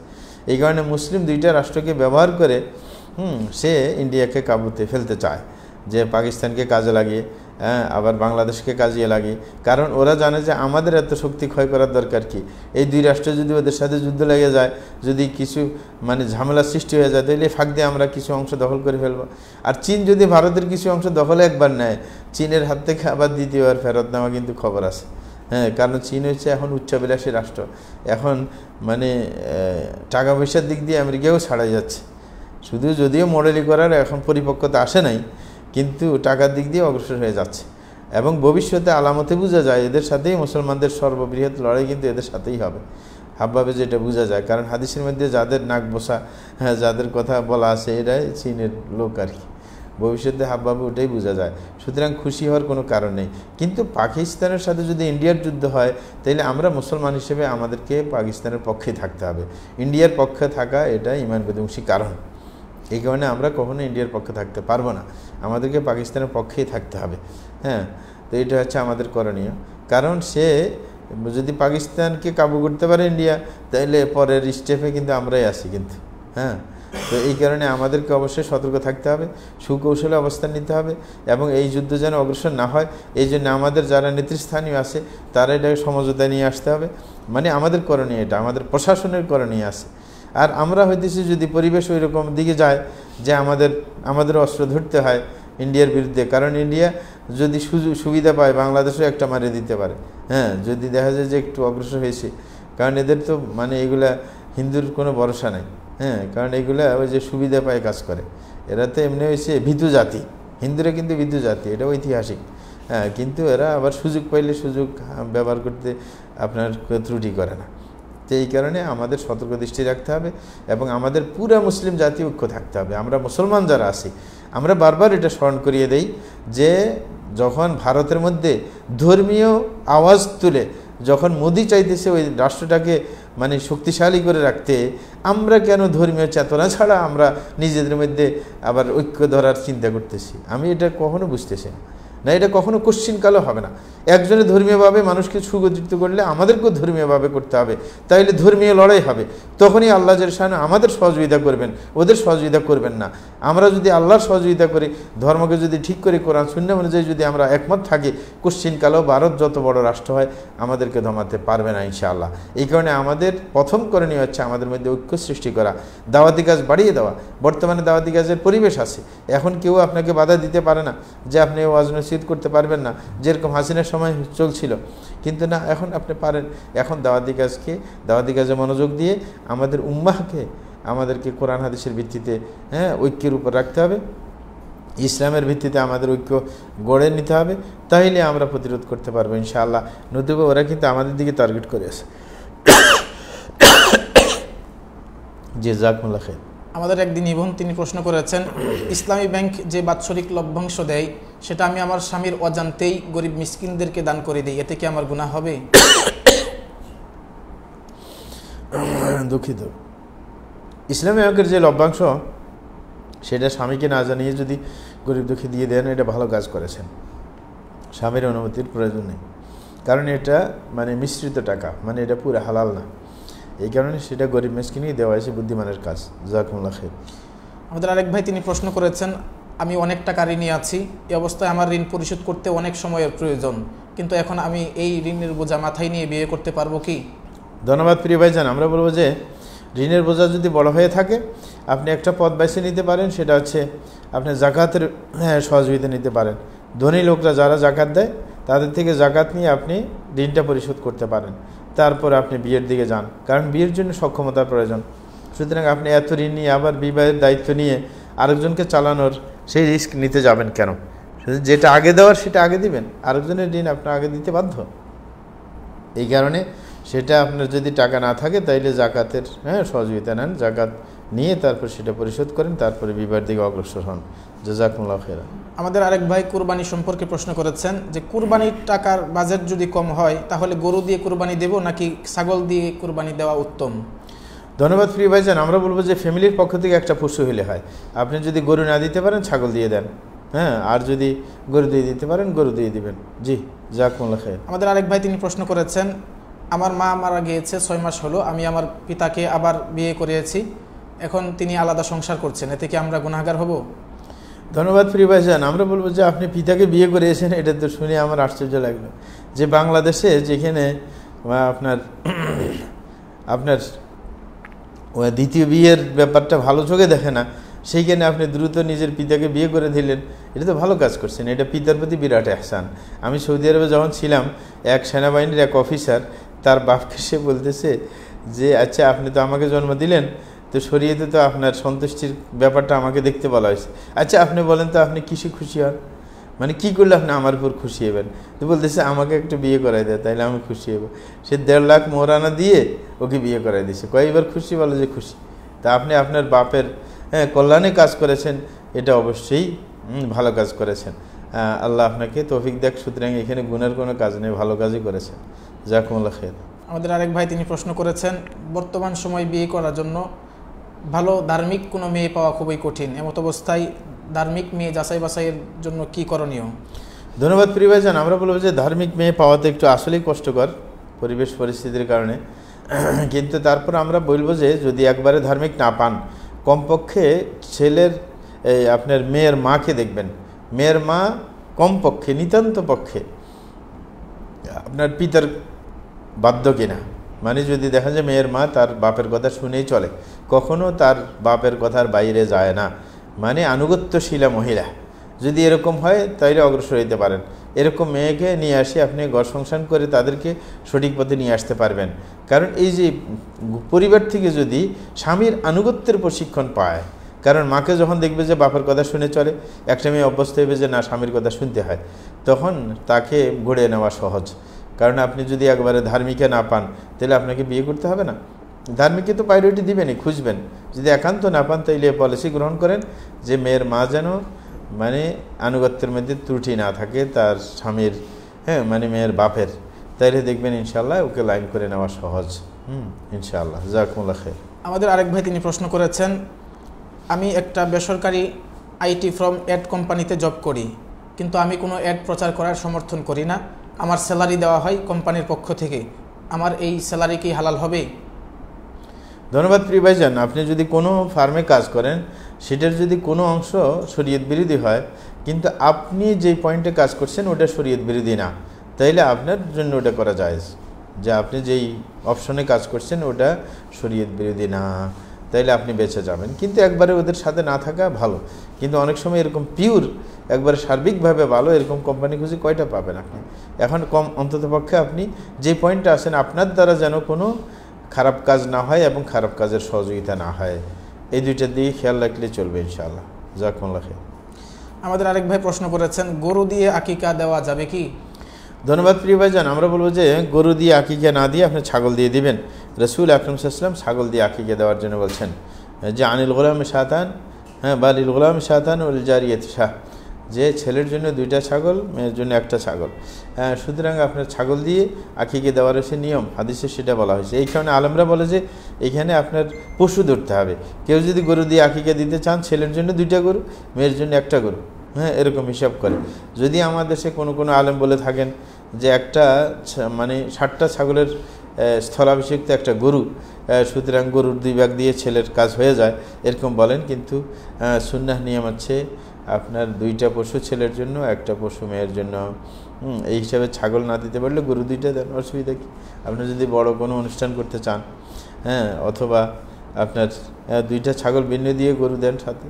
Speaker 2: এই কারণে মুসলিম 2টা রাষ্ট্রকে ব্যবহার করে সে ইন্ডিয়াকে কাবুতে ফেলতে চায়, যে পাকিস্তানকে কাজে লাগিয়ে আবার বাংলাদেশকে কাজে লাগিয়ে। কারণ ওরা জানে যে আমাদের এত শক্তি ক্ষয় করার দরকার কি, এই 2 রাষ্ট্র যদি ওদের সাথে যুদ্ধ লেগে যায়, যদি কিছু মানে ঝামেলা সৃষ্টি হয়ে যায়, তাহলে ফাঁক দিয়ে আমরা কিছু অংশ দখল করে ফেলবো। আর চীন যদি ভারতের কিছু অংশ দখলে একবার নেয়, চীনের হাত থেকে আবার দ্বিতীয়বার ফেরত নেওয়া কিন্তু খবর আছে। হ্যাঁ, কারণ চীন হচ্ছে এখন উচ্চাবিলাসী রাষ্ট্র, এখন মানে টাকা পয়সার দিক দিয়ে আমেরিকাও ছাড়াই যাচ্ছে। শুধু যদিও মডেলি করার এখন পরিপক্কতা আসে নাই, কিন্তু টাকার দিক দিয়ে অগ্রসর হয়ে যাচ্ছে এবং ভবিষ্যতে আলামতে বোঝা যায় এদের সাথেই মুসলমানদের সর্ববৃহৎ লড়াই কিন্তু এদের সাথেই হবে, হাবভাবে যেটা বোঝা যায়। কারণ হাদিসের মধ্যে যাদের নাক বসা, যাদের কথা বলা আছে, এরাই চীনের লোক আর কি। ভবিষ্যতে হাবভাবে ওটাই বোঝা যায়। সুতরাং খুশি হওয়ার কোনো কারণ নেই। কিন্তু পাকিস্তানের সাথে যদি ইন্ডিয়ার যুদ্ধ হয়, তাহলে আমরা মুসলমান হিসেবে আমাদেরকে পাকিস্তানের পক্ষে থাকতে হবে। ইন্ডিয়ার পক্ষে থাকা এটা ঈমান বিধ্বংসী কারণ। এই কারণে আমরা কখনো ইন্ডিয়ার পক্ষে থাকতে পারবো না, আমাদেরকে পাকিস্তানের পক্ষেই থাকতে হবে। হ্যাঁ, তো এটা হচ্ছে আমাদের করণীয়। কারণ সে যদি পাকিস্তানকে কাবু করতে পারে ইন্ডিয়া, তাহলে পরের স্টেপে কিন্তু আমরাই আছি কিন্তু। হ্যাঁ, তো এই কারণে আমাদেরকে অবশ্যই সতর্ক থাকতে হবে, সুকৌশলে অবস্থান নিতে হবে এবং এই যুদ্ধ যেন অগ্রসর না হয়, এই জন্য আমাদের যারা নেতৃস্থানীয় আছে তারা এটাকে সমঝোতা নিয়ে আসতে হবে। মানে আমাদের করণীয় এটা, আমাদের প্রশাসনের করণীয় আছে। আর আমরা হইতেছি যদি পরিবেশ ওই রকম দিকে যায় যে আমাদের অস্ত্র ধরতে হয় ইন্ডিয়ার বিরুদ্ধে, কারণ ইন্ডিয়া যদি সুবিধা পায় বাংলাদেশও একটা মারিয়ে দিতে পারে। হ্যাঁ, যদি দেখা যায় যে একটু অগ্রসর হয়েছে, কারণ এদের তো মানে এগুলা হিন্দুর কোনো ভরসা নাই। হ্যাঁ, কারণ এগুলা ওই যে সুবিধা পায় কাজ করে, এরা তো এমনি হয়েছে ভীতু জাতি, হিন্দুরা কিন্তু ভীতু জাতি, এটা ঐতিহাসিক। হ্যাঁ, কিন্তু এরা আবার সুযোগ পাইলে সুযোগ ব্যবহার করতে আপনার ত্রুটি করে না। তো এই কারণে আমাদের সতর্ক দৃষ্টি রাখতে হবে এবং আমাদের পুরা মুসলিম জাতি ঐক্য থাকতে হবে। আমরা মুসলমান যারা আছি, আমরা বারবার এটা স্মরণ করিয়ে দেই যে যখন ভারতের মধ্যে ধর্মীয় আওয়াজ তুলে যখন মোদি চাইতেছে ওই রাষ্ট্রটাকে মানে শক্তিশালী করে রাখতে, আমরা কেন ধর্মীয় চেতনা ছাড়া আমরা নিজেদের মধ্যে আবার ঐক্য ধরার চিন্তা করতেছি? আমি এটা কখনো বুঝতেছি না, এটা কখনো কোশ্চিনকালও হবে না। একজনে ধর্মীয়ভাবে মানুষকে সুগঠিত করলে আমাদেরকেও ধর্মীয়ভাবে করতে হবে, তাইলে ধর্মীয় লড়াই হবে। তখনই আল্লাহ জাল্লাহু আমাদের সহযোগিতা করবেন, ওদের সহযোগিতা করবেন না। আমরা যদি আল্লাহর সহযোগিতা করি, ধর্মকে যদি ঠিক করে কোরআন সুন্নাহ অনুযায়ী যদি আমরা একমত থাকি, কোশ্চিনকালেও ভারত যত বড় রাষ্ট্র হয় আমাদেরকে দমাতে পারবে না ইনশাআল্লাহ। এই কারণে আমাদের প্রথম করণীয় হচ্ছে আমাদের মধ্যে ঐক্য সৃষ্টি করা, দাওয়াতি কাজ বাড়িয়ে দেওয়া। বর্তমানে দাওয়াতি কাজের পরিবেশ আছে, এখন কেউ আপনাকে বাধা দিতে পারে না যে আপনি ওয়াজ নসিহত করতে পারবেন না, যেরকম হাসিনার সময় চলছিল। কিন্তু না, এখন আপনি পারেন। এখন দাওয়াতি কাজে মনোযোগ দিয়ে আমাদের উম্মাহকে আমাদেরকে কোরআন হাদিসের ভিত্তিতে ঐক্যের উপর রাখতে হবে, ইসলামের ভিত্তিতে আমাদের ঐক্য গড়ে নিতে হবে, তাইলে আমরা প্রতিরোধ করতে পারবো ইনশাআল্লাহ। নতুবা ওরা কিন্তু আমাদের দিকে টার্গেট করে আছে। জাযাকুমুল্লাহ খাইর।
Speaker 1: আমাদের একদিন ইবন তিনি প্রশ্ন করেছেন, ইসলামী ব্যাংক যে বাৎসরিক লভ্যাংশ দেয় সেটা আমি আমার স্বামীর অজান্তেই গরিব মিসকিনদেরকে দান করে দিই, এতে কি আমার গুনাহ হবে?
Speaker 2: দুঃখিত, ইসলামী ব্যাংকের যে লভ্যাংশ সেটা স্বামীকে না জানিয়ে যদি গরিব দুঃখী দিয়ে দেন, এটা ভালো কাজ করেছেন। স্বামীর অনুমতির প্রয়োজন নেই, কারণ এটা মানে মিশ্রিত টাকা, মানে এটা পুরো হালাল না। এই কারণে সেটা গরিব মিসকিনই দেওয়া হয়েছে, বুদ্ধিমানের কাজ। জাযাকুমুল্লাহ খাইর।
Speaker 1: আমাদের আরেক ভাই তিনি প্রশ্ন করেছেন, আমি অনেক টাকা ঋণী আছি, এই অবস্থায় আমার ঋণ পরিশোধ করতে অনেক সময়ের প্রয়োজন, কিন্তু এখন আমি এই ঋণের বোঝা মাথায় নিয়ে বিয়ে করতে পারবো কি?
Speaker 2: ধন্যবাদ প্রিয় ভাইজান। আমরা বলবো যে ঋণের বোঝা যদি বড় হয়ে থাকে, আপনি একটা পথ বেছে নিতে পারেন, সেটা হচ্ছে আপনি জাকাতের সহযোগিতা নিতে পারেন। ধনী লোকরা যারা জাকাত দেয় তাদের থেকে জাকাত নিয়ে আপনি ঋণটা পরিশোধ করতে পারেন, তারপর আপনি বিয়ের দিকে যান, কারণ বিয়ের জন্য সক্ষমতার প্রয়োজন। সুতরাং আপনি এত ঋণ নিয়ে আবার বিবাহের দায়িত্ব নিয়ে আরেকজনকে চালানোর সেই রিস্ক নিতে যাবেন কেন? যেটা আগে দেওয়ার সেটা আগে দিবেন, আরেকজনের ঋণ আপনার আগে দিতে বাধ্য। এই কারণে সেটা আপনার যদি টাকা না থাকে তাইলে জাকাতের সহযোগিতা নেন, জাকাত নিয়ে তারপর সেটা পরিশোধ করেন, তারপরে বিবাহের দিকে অগ্রসর হন। জাযাকুমুল্লাহ খাইর।
Speaker 1: আমাদের আরেক ভাই কুরবানি সম্পর্কে প্রশ্ন করেছেন যে কুরবানির টাকার বাজেট যদি কম হয় তাহলে গরু দিয়ে কুরবানি দেব নাকি ছাগল দিয়ে কুরবানি দেওয়া উত্তম?
Speaker 2: ধন্যবাদ প্রিয় ভাইজান। আমরা বলবো যে ফ্যামিলির পক্ষ থেকে একটা পশু হলে হয়। আপনি যদি গরু না দিতে পারেন ছাগল দিয়ে দেন, আর যদি গরু দিয়ে দিতে পারেন গরু দিয়ে দিবেন। জি, জাযাকুমুল্লাহ খাইর।
Speaker 1: আমাদের আরেক ভাই তিনি প্রশ্ন করেছেন, আমার মা মারা গিয়েছে 6 মাস হলো, আমি আমার পিতাকে আবার বিয়ে করিয়েছি, এখন তিনি আলাদা সংসার করছেন, এতে কি আমরা গুনাহগার হব?
Speaker 2: ধন্যবাদ প্রিয় ভাইজান। আমরা বলবো যে আপনি পিতাকে বিয়ে করিয়েছেন, এটা তো শুনে আমার আশ্চর্য লাগলো যে বাংলাদেশে যেখানে আপনার দ্বিতীয় বিয়ের ব্যাপারটা ভালো চোখে দেখে না, সেইখানে আপনি দ্রুত নিজের পিতাকে বিয়ে করে দিলেন, এটা তো ভালো কাজ করছেন, এটা পিতার প্রতি বিরাট এহসান। আমি সৌদি আরবে যখন ছিলাম, এক সেনাবাহিনীর এক অফিসার তার বাপকে সে বলতেছে যে আচ্ছা আপনি তো আমাকে জন্ম দিলেন, তো শরীয়তে তো আপনার সন্তুষ্টির ব্যাপারটা আমাকে দেখতে বলা হয়েছে, আচ্ছা আপনি বলেন তো আপনি কিসে খুশি হন, মানে কী করলে আপনি আমার উপর খুশি হবেন? তো বলতেছে আমাকে একটু বিয়ে করাই দেয়, তাইলে আমি খুশি হব। সে 1.5 লাখ মোহরানা দিয়ে ওকে বিয়ে করাই দিয়েছে। কয়েকবার খুশি বলে যে খুশি। তা আপনি আপনার বাপের কল্যাণে কাজ করেছেন, এটা অবশ্যই ভালো কাজ করেছেন। আল্লাহ আপনাকে তৌফিক দেখ। সুতরাং এখানে গুণের কোনো কাজ নেই, ভালো কাজই করেছেন। জাযাকুমুল্লাহ খাইর।
Speaker 1: আমাদের আরেক ভাই তিনি প্রশ্ন করেছেন, বর্তমান সময় বিয়ে করার জন্য ভালো ধার্মিক কোনো মেয়ে পাওয়া খুবই কঠিন, এমত অবস্থায় ধার্মিক মেয়ে যাচাই বাছাইয়ের জন্য কি করণীয়?
Speaker 2: ধন্যবাদ প্রিয় ভাইজান। আমরা বলবো যে ধার্মিক মেয়ে পাওয়াতে একটু আসলেই কষ্টকর পরিবেশ পরিস্থিতির কারণে, কিন্তু তারপর আমরা বলবো যে যদি একবারে ধার্মিক না পান, কমপক্ষে ছেলের আপনার মেয়ের মাকে দেখবেন। মেয়ের মা কমপক্ষে নিতান্ত পক্ষে আপনার পিতার বাধ্য কিনা, মানে যদি দেখা যায় মেয়ের মা তার বাপের কথা শুনেই চলে, কখনো তার বাপের কথার বাইরে যায় না, মানে আনুগত্যশীলা মহিলা, যদি এরকম হয় তাইলে অগ্রসর হইতে পারেন। এরকম মেয়েকে নিয়ে আসি আপনি ঘর সংসার করে তাদেরকে সঠিক পথে নিয়ে আসতে পারবেন। কারণ এই যে পরিবার থেকে যদি স্বামীর আনুগত্যের প্রশিক্ষণ পায়, কারণ মাকে যখন দেখবে যে বাপের কথা শুনে চলে, একটা মেয়ে অভ্যস্ত হইবে যে না স্বামীর কথা শুনতে হয়, তখন তাকে গড়ে নেওয়া সহজ। কারণ আপনি যদি একবারে ধার্মিকে না পান তাহলে আপনাকে বিয়ে করতে হবে না। ধার্মিককে তো প্রায়োরিটি দিবেনই, খুঁজবেন। যদি একান্ত না পান তাইলে পলিসি গ্রহণ করেন যে মেয়ের মা যেন মানে আনুগত্যের মধ্যে ত্রুটি না থাকে তার স্বামীর, মানে মেয়ের বাপের, তাইলে দেখবেন ইনশাল্লাহ ওকে লাইন করে নেওয়া সহজ। ইনশাআল্লাহ। জাযাকুমুল্লাহ খাইর।
Speaker 1: আমাদের আরেক ভাই তিনি প্রশ্ন করেছেন, আমি একটা বেসরকারি আইটি ফ্রম অ্যাড কোম্পানিতে জব করি, কিন্তু আমি কোনো অ্যাড প্রচার করার সমর্থন করি না, আমার স্যালারি দেওয়া হয় কোম্পানির পক্ষ থেকে, আমার এই স্যালারি কি হালাল হবে?
Speaker 2: ধন্যবাদ প্রিয় ভাইজান। আপনি যদি কোনো ফার্মে কাজ করেন, সেটার যদি কোনো অংশ শরীয়ত বিরোধী হয়, কিন্তু আপনি যেই পয়েন্টে কাজ করছেন ওটা শরীয়ত বিরোধী না, তাইলে আপনার জন্য ওটা করা জায়েজ। যে আপনি যেই অপশনে কাজ করছেন ওটা শরীয়ত বিরোধী না, তাইলে আপনি বেঁচে যাবেন। কিন্তু একবারে ওদের সাথে না থাকা ভালো। কিন্তু অনেক সময় এরকম পিওর একবারে সার্বিকভাবে ভালো এরকম কোম্পানি খুঁজে কয়টা পাবেন আপনি? এখন অন্ততপক্ষে আপনি যে পয়েন্টে আসেন আপনার দ্বারা যেন কোনো খারাপ কাজ না হয় এবং খারাপ কাজের সহযোগিতা না হয়, এই দুইটার দিকে খেয়াল রাখলে চলবে ইনশাআল্লাহ। জাযাকুমুল্লাহ খাইর।
Speaker 1: আমাদের আরেক ভাই প্রশ্ন করেছেন, গরু দিয়ে আকিকা দেওয়া যাবে কি?
Speaker 2: ধন্যবাদ প্রিয় ভাইজান। আমরা বলবো যে গরু দিয়ে আকিকা না দিয়ে আপনি ছাগল দিয়ে দিবেন। রাসূল আকরাম সাল্লাল্লাহু আলাইহি ওয়াসাল্লাম ছাগল দিয়ে আকিকা দেওয়ার জন্য বলছেন যে আনিল গোলাম শাতান, বা লিল গোলাম শাতান ওয়াল জারিয়াতি শাহ, যে ছেলের জন্য 2টা ছাগল, মেয়ের জন্য 1টা ছাগল। সুতরাং আপনার ছাগল দিয়ে আকিকা দেওয়ার হচ্ছে নিয়ম, হাদিসে সেটা বলা হয়েছে। এই কারণে আলেমরা বলে যে এখানে আপনার পশু ধরতে হবে। কেউ যদি গরু দিয়ে আকিকা দিতে চান, ছেলের জন্য 2টা গরু, মেয়ের জন্য 1টা গরু, এরকম হিসাব করে। যদি আমার দেশে কোনো আলেম বলে থাকেন যে একটা মানে 60টা ছাগলের স্থলাভিষিক্ত একটা গরু, সুতরাং গরুর 2 ভাগ দিয়ে ছেলের কাজ হয়ে যায়, এরকম বলেন। কিন্তু সুন্নাহ নিয়ম হচ্ছে আপনার 2টা পশু ছেলের জন্য, 1টা পশু মেয়ের জন্য। এই হিসাবে ছাগল না দিতে পারলে গরু 2টা দেন, অসুবিধা কি? আপনি যদি বড় কোনো অনুষ্ঠান করতে চান, অথবা আপনার 2টা ছাগল ভিন্ন দিয়ে গরু দেন সাথে,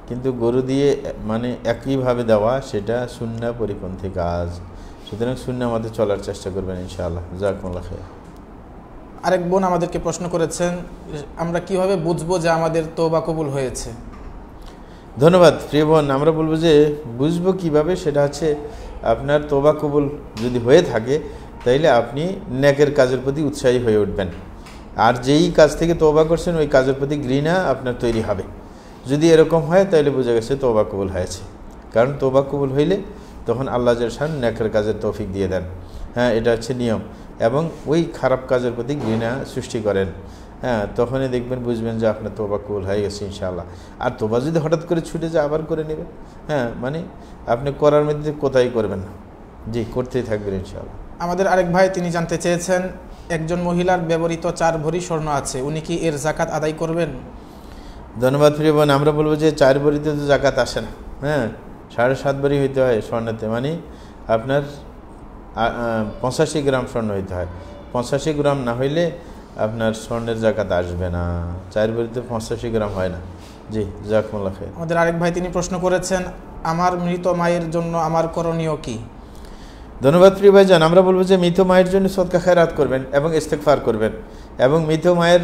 Speaker 2: কিন্তু গরু দিয়ে মানে একইভাবে দেওয়া সেটা সুন্নাহ পরিপন্থী কাজ। সুতরাং সুন্নাহ মতে চলার চেষ্টা করবেন ইনশাআল্লাহ। জাযাকুমুল্লাহ খাইর।
Speaker 1: আরেক বোন আমাদেরকে প্রশ্ন করেছেন, আমরা কিভাবে বুঝবো যে আমাদের তওবা কবুল হয়েছে?
Speaker 2: ধন্যবাদ প্রিয় বোন। আমরা বলবো যে বুঝবো কিভাবে, সেটা হচ্ছে আপনার তওবা কবুল যদি হয়ে থাকে তাইলে আপনি নেকের কাজের প্রতি উৎসাহী হয়ে উঠবেন, আর যেই কাজ থেকে তওবা করছেন ওই কাজের প্রতি ঘৃণা আপনার তৈরি হবে। যদি এরকম হয় তাহলে বোঝা গেছে তওবা কবুল হয়েছে। কারণ তওবা কবুল হইলে তখন আল্লাহ জাল্লাহু নেকের কাজের তৌফিক দিয়ে দেন। এটা হচ্ছে নিয়ম। এবং ওই খারাপ কাজের প্রতি ঘৃণা সৃষ্টি করেন, তখনই দেখবেন, বুঝবেন যে আপনার তওবা কবুল হয়ে গেছে ইনশাআল্লাহ। আর তওবা যদি হঠাৎ করে ছুটে যায় আবার করে নেবেন, মানে আপনি করার মধ্যে কোথায় করবেন না, জি করতেই থাকবেন ইনশাআল্লাহ।
Speaker 1: আমাদের আরেক ভাই তিনি জানতে চেয়েছেন, একজন মহিলার ব্যবহৃত 4 ভরি স্বর্ণ আছে, উনি কি এর যাকাত আদায় করবেন?
Speaker 2: ধন্যবাদ প্রিয় বোন। আমরা বলবো যে 4 ভরিতে তো যাকাত আসে না, 7.5 ভরি হইতে হয় স্বর্ণতে, মানে আপনার 85 গ্রাম স্বর্ণ হইতে হয়। 85 গ্রাম না হইলে আপনার স্বর্ণের যাকাত আসবে না। 4 ভরিতে 85 গ্রাম হয় না। জি, জাযাকুমুল্লাহ খাইর।
Speaker 1: আমাদের আরেক ভাই তিনি প্রশ্ন করেছেন, আমার মৃত মায়ের জন্য আমার করণীয় কি?
Speaker 2: ধন্যবাদ প্রিয় ভাইজান। আমরা বলবো যে মৃত মায়ের জন্য সদকা খায়রাত করবেন এবং ইস্তেগফার করবেন, এবং মৃত মায়ের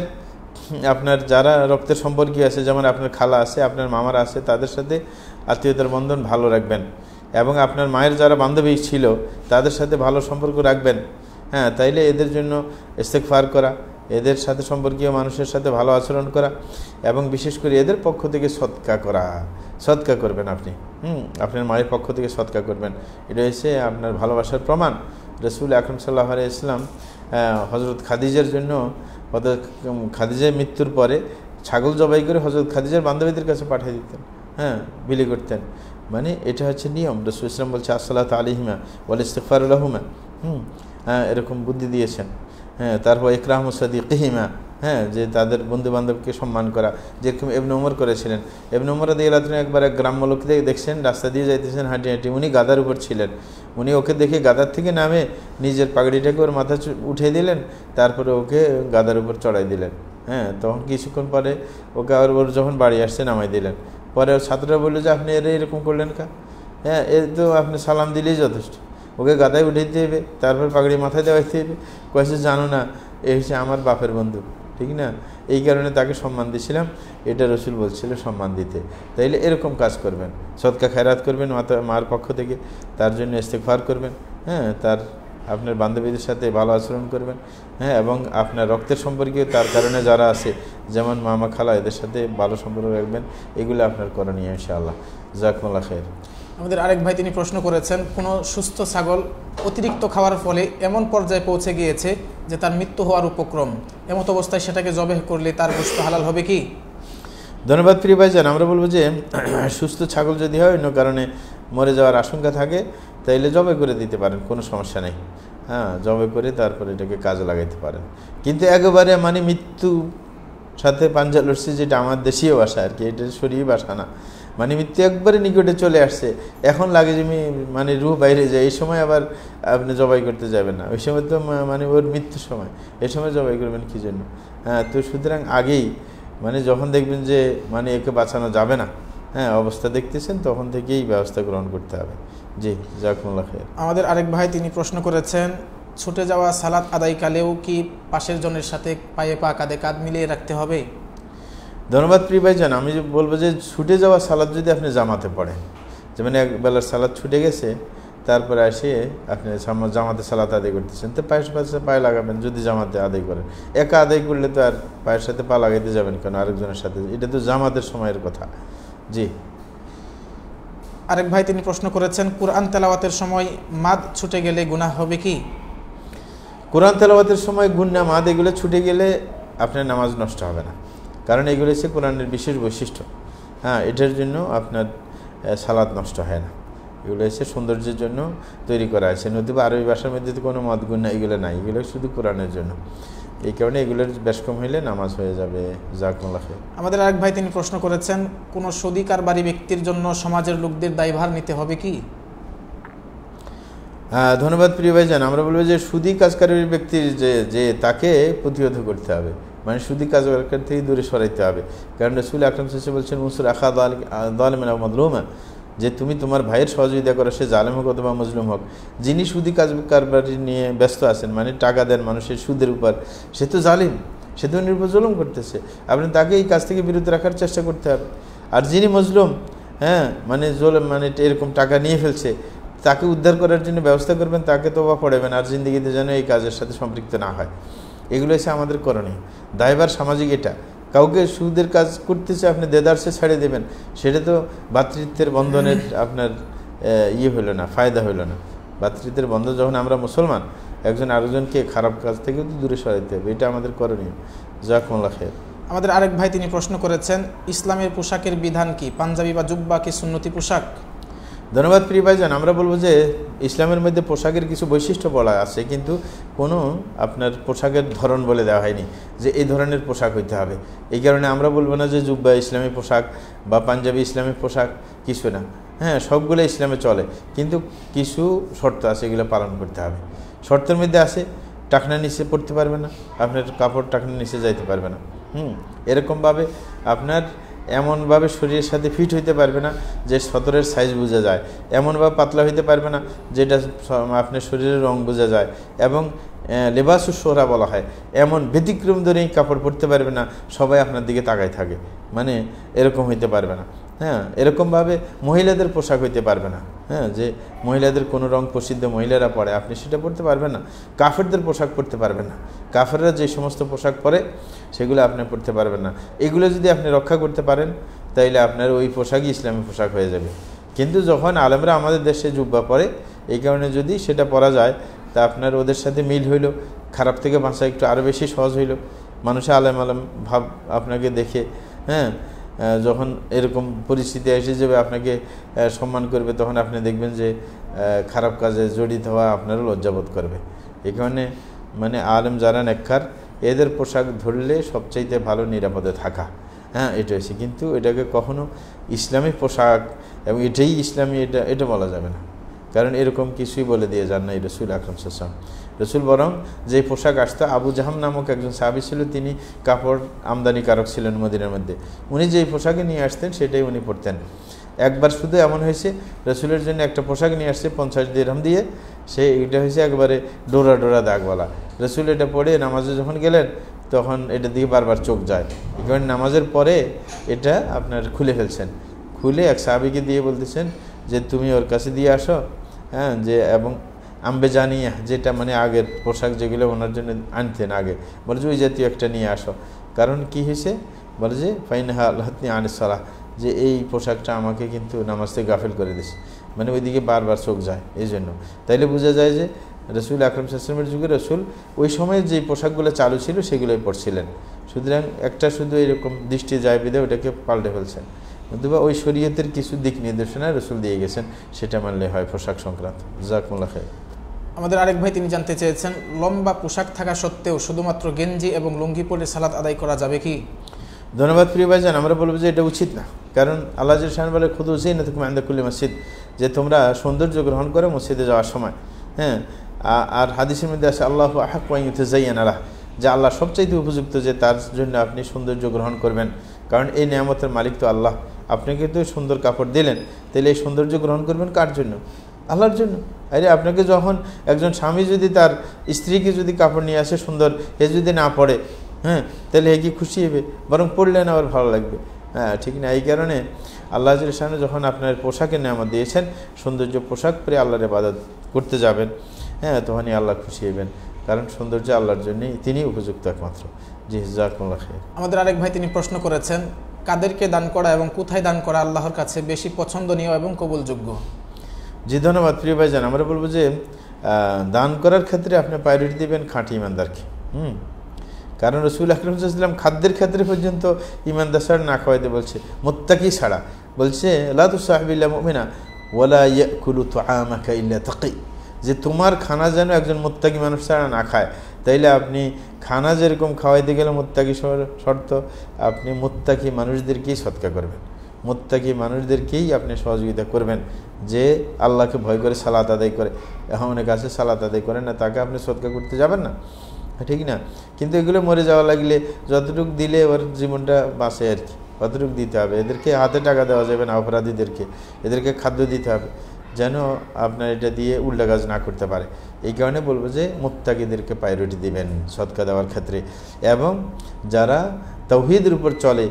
Speaker 2: আপনার যারা রক্তের সম্পর্কীয় আছে, যেমন আপনার খালা আছে, আপনার মামারা আছে, তাদের সাথে আত্মীয়তার বন্ধন ভালো রাখবেন, এবং আপনার মায়ের যারা বান্ধবী ছিল তাদের সাথে ভালো সম্পর্ক রাখবেন। তাইলে এদের জন্য ইস্তেগফার করা, এদের সাথে সম্পর্কীয় মানুষের সাথে ভালো আচরণ করা, এবং বিশেষ করে এদের পক্ষ থেকে সদকা করা। সদকা করবেন আপনি, আপনার মায়ের পক্ষ থেকে সদকা করবেন। এটা হচ্ছে আপনার ভালোবাসার প্রমাণ। রাসূল আকরাম সাল্লাল্লাহু আলাইহি ওয়াসাল্লাম হযরত খাদিজার জন্য, খাদিজার মৃত্যুর পরে ছাগল জবাই করে হযরত খাদিজার বান্ধবীদের কাছে পাঠিয়ে দিতেন, বিলি করতেন। মানে এটা হচ্ছে নিয়ম। রাসূল ইসলাম বলছে আসসালাতু আলাইহিমা ওয়াল ইস্তিগফারু লাহুমা, এরকম বুদ্ধি দিয়েছেন। তারপর ইকরামু সাদিকিহিমা, যে তাদের বন্ধু বান্ধবকে সম্মান করা, যেরকম ইবনে ওমর করেছিলেন। ইবনে ওমর রাদিয়াল্লাহু আনহু একবার এক গ্রাম্য লোককে দেখছেন রাস্তা দিয়ে যাইতেছেন হাঁটি হাঁটি, উনি গাদার উপর ছিলেন। উনি ওকে দেখে গাদার থেকে নামে নিজের পাগড়িটাকে ওর মাথা উঠিয়ে দিলেন, তারপরে ওকে গাদার উপর চড়াই দিলেন। তখন কিছুক্ষণ পরে ওকে আর ওর যখন বাড়ি আসছে নামাই দিলেন। পরে ওর ছাত্ররা বললো যে আপনি এরকম করলেন কা? এ তো আপনি সালাম দিলেই যথেষ্ট, ওকে গাদায় উঠে দিতে হবে, তারপর পাগড়ি মাথায় দেওয়াইতে হবে। কয়েছে জানো না এ হচ্ছে আমার বাপের বন্ধু, ঠিক না? এই কারণে তাকে সম্মান দিয়েছিলাম, এটা রাসূল বলছিল সম্মান দিতে। তাইলে এরকম কাজ করবেন, সদকা খায়রাত করবেন মার পক্ষ থেকে, তার জন্য ইস্তেগফার করবেন, তার আপনার বান্ধবীদের সাথে ভালো আচরণ করবেন, এবং আপনার রক্তের সম্পর্কীয় তার কারণে যারা আছে, যেমন মামা খালা, এদের সাথে ভালো সম্পর্ক রাখবেন। এগুলো আপনার করণীয় ইনশাআল্লাহ। জাযাকুমুল্লাহ খাইর।
Speaker 1: আমাদের আরেক ভাই তিনি প্রশ্ন করেছেন, কোনো সুস্থ ছাগল অতিরিক্ত খাওয়ার ফলে এমন পর্যায়ে পৌঁছে গিয়েছে যে তার মৃত্যু হওয়ার উপক্রম, এমত অবস্থায় সেটাকে জবেহ করলে তার গোশত হালাল হবে কি?
Speaker 2: ধন্যবাদ প্রিয় ভাইজান। আমরা বলবো যে সুস্থ ছাগল যদি হয় অন্য কারণে মরে যাওয়ার আশঙ্কা থাকে, তাইলে জবাই করে দিতে পারেন, কোনো সমস্যা নেই। জবাই করে তারপরে এটাকে কাজে লাগাইতে পারেন। কিন্তু একেবারে মানে মৃত্যু সাথে পাঞ্জা লড়ছি, যেটা আমার দেশীয় ভাষা আর কি, এটা শরীর ভাষা না। মানে মৃত্যু একবারে নিকটে চলে আসছে, এখন লাগে যে মানে রুহ বাইরে যায়, এই সময় আবার আপনি জবাই করতে যাবেন না, ওই সময় তো মানে ওর মৃত্যুর সময়, এই সময় জবাই করবেন কী জন্য? হ্যাঁ, তো সুতরাং আগেই মানে যখন দেখবেন যে মানে একে বাঁচানো যাবে না, হ্যাঁ অবস্থা দেখতেছেন, তখন থেকেই ব্যবস্থা গ্রহণ করতে হবে। জি, জাযাকুমুল্লাহ খাইর।
Speaker 1: আমাদের আরেক ভাই তিনি প্রশ্ন করেছেন, ছুটে যাওয়া সালাত আদায়কালেও কি পাশের জনের সাথে পায়ে পা কাঁধে কাঁধ মিলিয়ে রাখতে হবে?
Speaker 2: ধন্যবাদ প্রিয় ভাইজান। আমি বলবো যে ছুটে যাওয়া সালাত যদি আপনি জামাতে পড়েন, যেমন এক বেলার সালাত ছুটে গেছে, তারপরে এসে আপনি জামাতে সালাত আদায় করতেছেন, তো পায়ের পাশে পায়ে লাগাবেন যদি জামাতে আদায় করেন। একা আদায় করলে তো আর পায়ের সাথে পা লাগাইতে যাবেন কেন আরেকজনের সাথে? এটা তো জামাতের সময়ের কথা। জি,
Speaker 1: আরেক ভাই তিনি প্রশ্ন করেছেন, কুরআন তেলাওয়াতের সময় মাদ ছুটে গেলে গুনাহ হবে কি?
Speaker 2: কোরআন তেলাওয়াতের সময় গুন্না মাদ এগুলো ছুটে গেলে আপনার নামাজ নষ্ট হবে না, কারণ এগুলো হচ্ছে কোরআনের বিশেষ বৈশিষ্ট্য। হ্যাঁ, এটার জন্য আপনার সালাত নষ্ট হয় না, এগুলো হচ্ছে সৌন্দর্যের জন্য তৈরি করা হয়েছে। নতুবা আরবি ভাষার মধ্যে তো কোনো মদ গুন্না এগুলো নাই, এগুলো শুধু কোরআনের জন্য। এই কারণে এগুলোর বেশ কম হইলে নামাজ হয়ে যাবে। জাযাকুমুল্লাহ খাইর।
Speaker 1: আমাদের আরেক ভাই তিনি প্রশ্ন করেছেন, কোনো সুদী কারবারি ব্যক্তির জন্য সমাজের লোকদের দায়ভার নিতে হবে কি?
Speaker 2: ধন্যবাদ প্রিয় ভাইজান। আমরা বলবো যে সুদী কাজকারী ব্যক্তির যে তাকে প্রতিহত করতে হবে, মানে সুদী কাজকার থেকে দূরে সরাইতে হবে। কারণ রাসূল আকরাম সাল্লাল্লাহু আলাইহি ওয়াসাল্লাম বলছেন, মুনসুর আখা যালিমান আও মাজলুমা, যে তুমি তোমার ভাইয়ের সহযোগিতা করো, সে জালেম হোক অথবা মজলুম হোক। যিনি সুদী কারবারি নিয়ে ব্যস্ত আছেন, মানে টাকা দেন মানুষের সুদের উপর, সে তো জালিম, সে তো নির্ভর জুলুম করতেছে, আপনি তাকে এই কাজ থেকে বিরত রাখার চেষ্টা করতে হবে। আর যিনি মজলুম, হ্যাঁ মানে মানে এরকম টাকা নিয়ে ফেলছে, তাকে উদ্ধার করার জন্য ব্যবস্থা করবেন, তাকে তোবা পড়াবেন, আর জিন্দগিতে যেন এই কাজের সাথে সম্পৃক্ত না হয়। এগুলো হচ্ছে আমাদের করণীয় দায়ভার সামাজিক। এটা কাউকে সুদের কাজ করতেছে আপনি দেদারসে ছেড়ে দেবেন, সেটা তো ভ্রাতৃত্বের বন্ধনের আপনার হইল না, ফায়দা হইল না। ভ্রাতৃত্বের বন্ধন যখন আমরা মুসলমান, একজন আরেকজনকে খারাপ কাজ থেকে তো দূরে সরাইতে হবে, এটা আমাদের করণীয়। জাযাকুমুল্লাহ খাইর।
Speaker 1: আমাদের আরেক ভাই তিনি প্রশ্ন করেছেন, ইসলামের পোশাকের বিধান কি? পাঞ্জাবি বা জুব্বা কি সুন্নতি পোশাক?
Speaker 2: ধন্যবাদ প্রিয় ভাইজান। আমরা বলবো যে ইসলামের মধ্যে পোশাকের কিছু বৈশিষ্ট্য বলা আছে, কিন্তু কোনো আপনার পোশাকের ধরন বলে দেওয়া হয়নি যে এই ধরনের পোশাক হইতে হবে। এই কারণে আমরা বলবো না যে জুব্বা ইসলামী পোশাক বা পাঞ্জাবি ইসলামী পোশাক, কিছু না। হ্যাঁ, সবগুলো ইসলামে চলে, কিন্তু কিছু শর্ত আছে, এগুলো পালন করতে হবে। শর্তের মধ্যে আছে টাকনা নিচে পড়তে পারবে না, আপনার কাপড় টাকনা নিচে যাইতে পারবে না। এরকমভাবে আপনার এমনভাবে শরীরের সাথে ফিট হইতে পারবে না যে সতরের সাইজ বোঝা যায়, এমনভাবে পাতলা হইতে পারবে না যেটা আপনার শরীরের রং বোঝা যায়, এবং লেবাসুস সোহরা বলা হয়, এমন ব্যতিক্রম ধরেই কাপড় পরতে পারবে না সবাই আপনার দিকে তাকায় থাকে, মানে এরকম হইতে পারবে না। হ্যাঁ, এরকমভাবে মহিলাদের পোশাক হইতে পারবে না, হ্যাঁ যে মহিলাদের কোনো রং প্রসিদ্ধ মহিলারা পরে আপনি সেটা পরতে পারবেন না। কাফেরদের পোশাক পরতে পারবেন না, কাফেররা যে সমস্ত পোশাক পরে সেগুলো আপনি পরতে পারবেন না। এগুলো যদি আপনি রক্ষা করতে পারেন তাইলে আপনার ওই পোশাকই ইসলামী পোশাক হয়ে যাবে। কিন্তু যখন আলেমরা আমাদের দেশে জুব্বা পরে, এই কারণে যদি সেটা পরা যায় তা আপনার ওদের সাথে মিল হইল, খারাপ থেকে বাঁচা একটু আরও বেশি সহজ হইল। মানুষে আলেম ভাব আপনাকে দেখে, হ্যাঁ যখন এরকম পরিস্থিতি এসে যাবে আপনাকে সম্মান করবে, তখন আপনি দেখবেন যে খারাপ কাজে জড়িত হওয়া আপনারও লজ্জাবোধ করবে। এই কারণে মানে আলেম যারা নেককার, এদের পোশাক ধরলে সবচাইতে ভালো নিরাপদে থাকা। হ্যাঁ, এটা হয়েছে, কিন্তু এটাকে কখনো ইসলামী পোশাক এবং এটাই ইসলামী এটা বলা যাবে না, কারণ এরকম কিছুই বলে দিয়ে যান নাই রাসূল আকরাম সাল্লাল্লাহু আলাইহি ওয়াসাল্লাম। রাসূল বরং যে পোশাক আসতো, আবু জাহাম নামক একজন সাহাবী ছিল, তিনি কাপড় আমদানিকারক ছিলেন মদিনার মধ্যে, উনি যেই পোশাকে নিয়ে আসতেন সেটাই উনি পরতেন। একবার শুধু এমন হয়েছে, রাসূলের জন্য একটা পোশাক নিয়ে আসছে 50 দিরহাম দিয়ে, এটা হয়েছে একবারে ডোরা ডোরা দাগওয়ালা। রাসূল এটা পরে নামাজে যখন গেলেন তখন এটা দিকে বারবার চোখ যায়, কারণ নামাজের পরে এটা আপনার খুলে ফেলছেন, খুলে এক সাহাবীকে দিয়ে বলতেছেন যে তুমি ওর কাছে দিয়ে আসো, হ্যাঁ যে এবং আম্বে জানিয়া, যেটা মানে আগের পোশাক যেগুলো ওনার জন্য আনতেন আগে, বলে যে ওই জাতীয় একটা নিয়ে আসো। কারণ কি হয়েছে, বলে যে ফাইনহা আল্লাহতনি আনিস সালাহ, যে এই পোশাকটা আমাকে কিন্তু নামাজ থেকে গাফিল করে দিছে, মানে ওইদিকে বারবার চোখ যায়। এই জন্য তাইলে বোঝা যায় যে রাসূল আকরাম সাল্লাল্লাহু আলাইহি ওয়াসাল্লামের যুগে রাসূল ওই সময় যে পোশাকগুলো চালু ছিল সেগুলোই পরছিলেন। সুতরাং একটা শুধু এরকম দৃষ্টি যায় বিধে ওটাকে পাল্টে ফেলছেন, অথবা ওই শরীয়তের কিছু দিক নির্দেশনা রাসূল দিয়ে গেছেন, সেটা মানলে হয় পোশাক সংক্রান্ত। জাযাকুমুল্লাহ খাইর।
Speaker 1: আমাদের আরেক ভাই তিনি জানতে চেয়েছেন, লম্বা পোশাক থাকা সত্ত্বেও শুধুমাত্র গেঞ্জি এবং লুঙ্গি পরে সালাত আদায় করা যাবে কি?
Speaker 2: ধন্যবাদ প্রিয় ভাইজান। আমরা বলবো যে এটা উচিত না, কারণ আল্লাহ শান বলে খুদ উচিত না তুমি আন্দাকুল্লি মসজিদ, যে তোমরা সৌন্দর্য গ্রহণ করো মসজিদে যাওয়ার সময়। হ্যাঁ, আর হাদিসের মধ্যে আছে আল্লাহ আহাক ওয়াইতে যাইয়ান আলাহ, যে আল্লাহ সবচাইতে উপযুক্ত যে তার জন্য আপনি সৌন্দর্য গ্রহণ করবেন, কারণ এই নিয়ামতের মালিক তো আল্লাহ। আপনাকে তো সুন্দর কাপড় দিলেন, তাহলে এই সৌন্দর্য গ্রহণ করবেন কার জন্য? আল্লাহর জন্য। আরে আপনাকে যখন একজন স্বামী যদি তার স্ত্রীকে যদি কাপড় নিয়ে আসে সুন্দর, এ যদি না পড়ে, হ্যাঁ, তাহলে এ কি খুশি হবে? বরং পড়লে না আবার ভালো লাগবে। হ্যাঁ, ঠিক না? এই কারণে আল্লাহ সামনে যখন আপনার পোশাকের নিয়ামত দিয়েছেন, সৌন্দর্য পোশাক পরে আল্লাহর ইবাদত করতে যাবেন, হ্যাঁ, তখনই আল্লাহ খুশি হবেন, কারণ সৌন্দর্য আল্লাহর জন্যই, তিনি উপযুক্ত একমাত্র। জি, জাযাকুমুল্লাহ খাইর।
Speaker 1: আমাদের আরেক ভাই তিনি প্রশ্ন করেছেন, কাদেরকে দান করা এবং কোথায় দান করা আল্লাহর কাছে বেশি পছন্দনীয় এবং কবুলযোগ্য?
Speaker 2: জি, ধন্যবাদ প্রিয় ভাইজান। আমরা বলবো যে দান করার ক্ষেত্রে আপনি প্রায়োরিটি দেবেন খাঁটি ইমানদারকে। কারণ রাসূল আকরাম সাল্লাল্লাহু আলাইহি ওয়াসাল্লাম খাদ্যের ক্ষেত্রে পর্যন্ত ইমানদার ছাড়া না খাওয়াইতে বলছে, মুত্তাকি ছাড়া বলছে লা তুসাহিবিল্লা মুমিনা ওয়ালা ইয়াকুলু তুআমাকা ইল্লা তাকি, যে তোমার খানা যেন একজন মুত্তাকি মানুষ ছাড়া না খায়। তাইলে আপনি খানা যেরকম খাওয়াইতে গেলে মুত্তাকি শর্ত, আপনি মুত্তাকি মানুষদেরকেই সদকা করবেন, মুত্তাকি মানুষদেরকেই আপনি সহযোগিতা করবেন, যে আল্লাহকে ভয় করে সালাত আদায় করে। এখন অনেক আছে সালাত আদায় করেন না, তাকে আপনি সদকা করতে যাবেন না, ঠিক না? কিন্তু এগুলো মরে যাওয়া লাগলে যতটুকু দিলে ওর জীবনটা বাঁচে আর কি, কতটুকু দিতে হবে। এদেরকে হাতে টাকা দেওয়া যাবে না, অপরাধীদেরকে এদেরকে খাদ্য দিতে হবে, যেন আপনার এটা দিয়ে উল্টা কাজ না করতে পারে। এই কারণে বলবো যে মুত্তাকিদেরকে প্রায়োরিটি দিবেন সদকা দেওয়ার ক্ষেত্রে, এবং যারা তাওহীদের উপর চলে,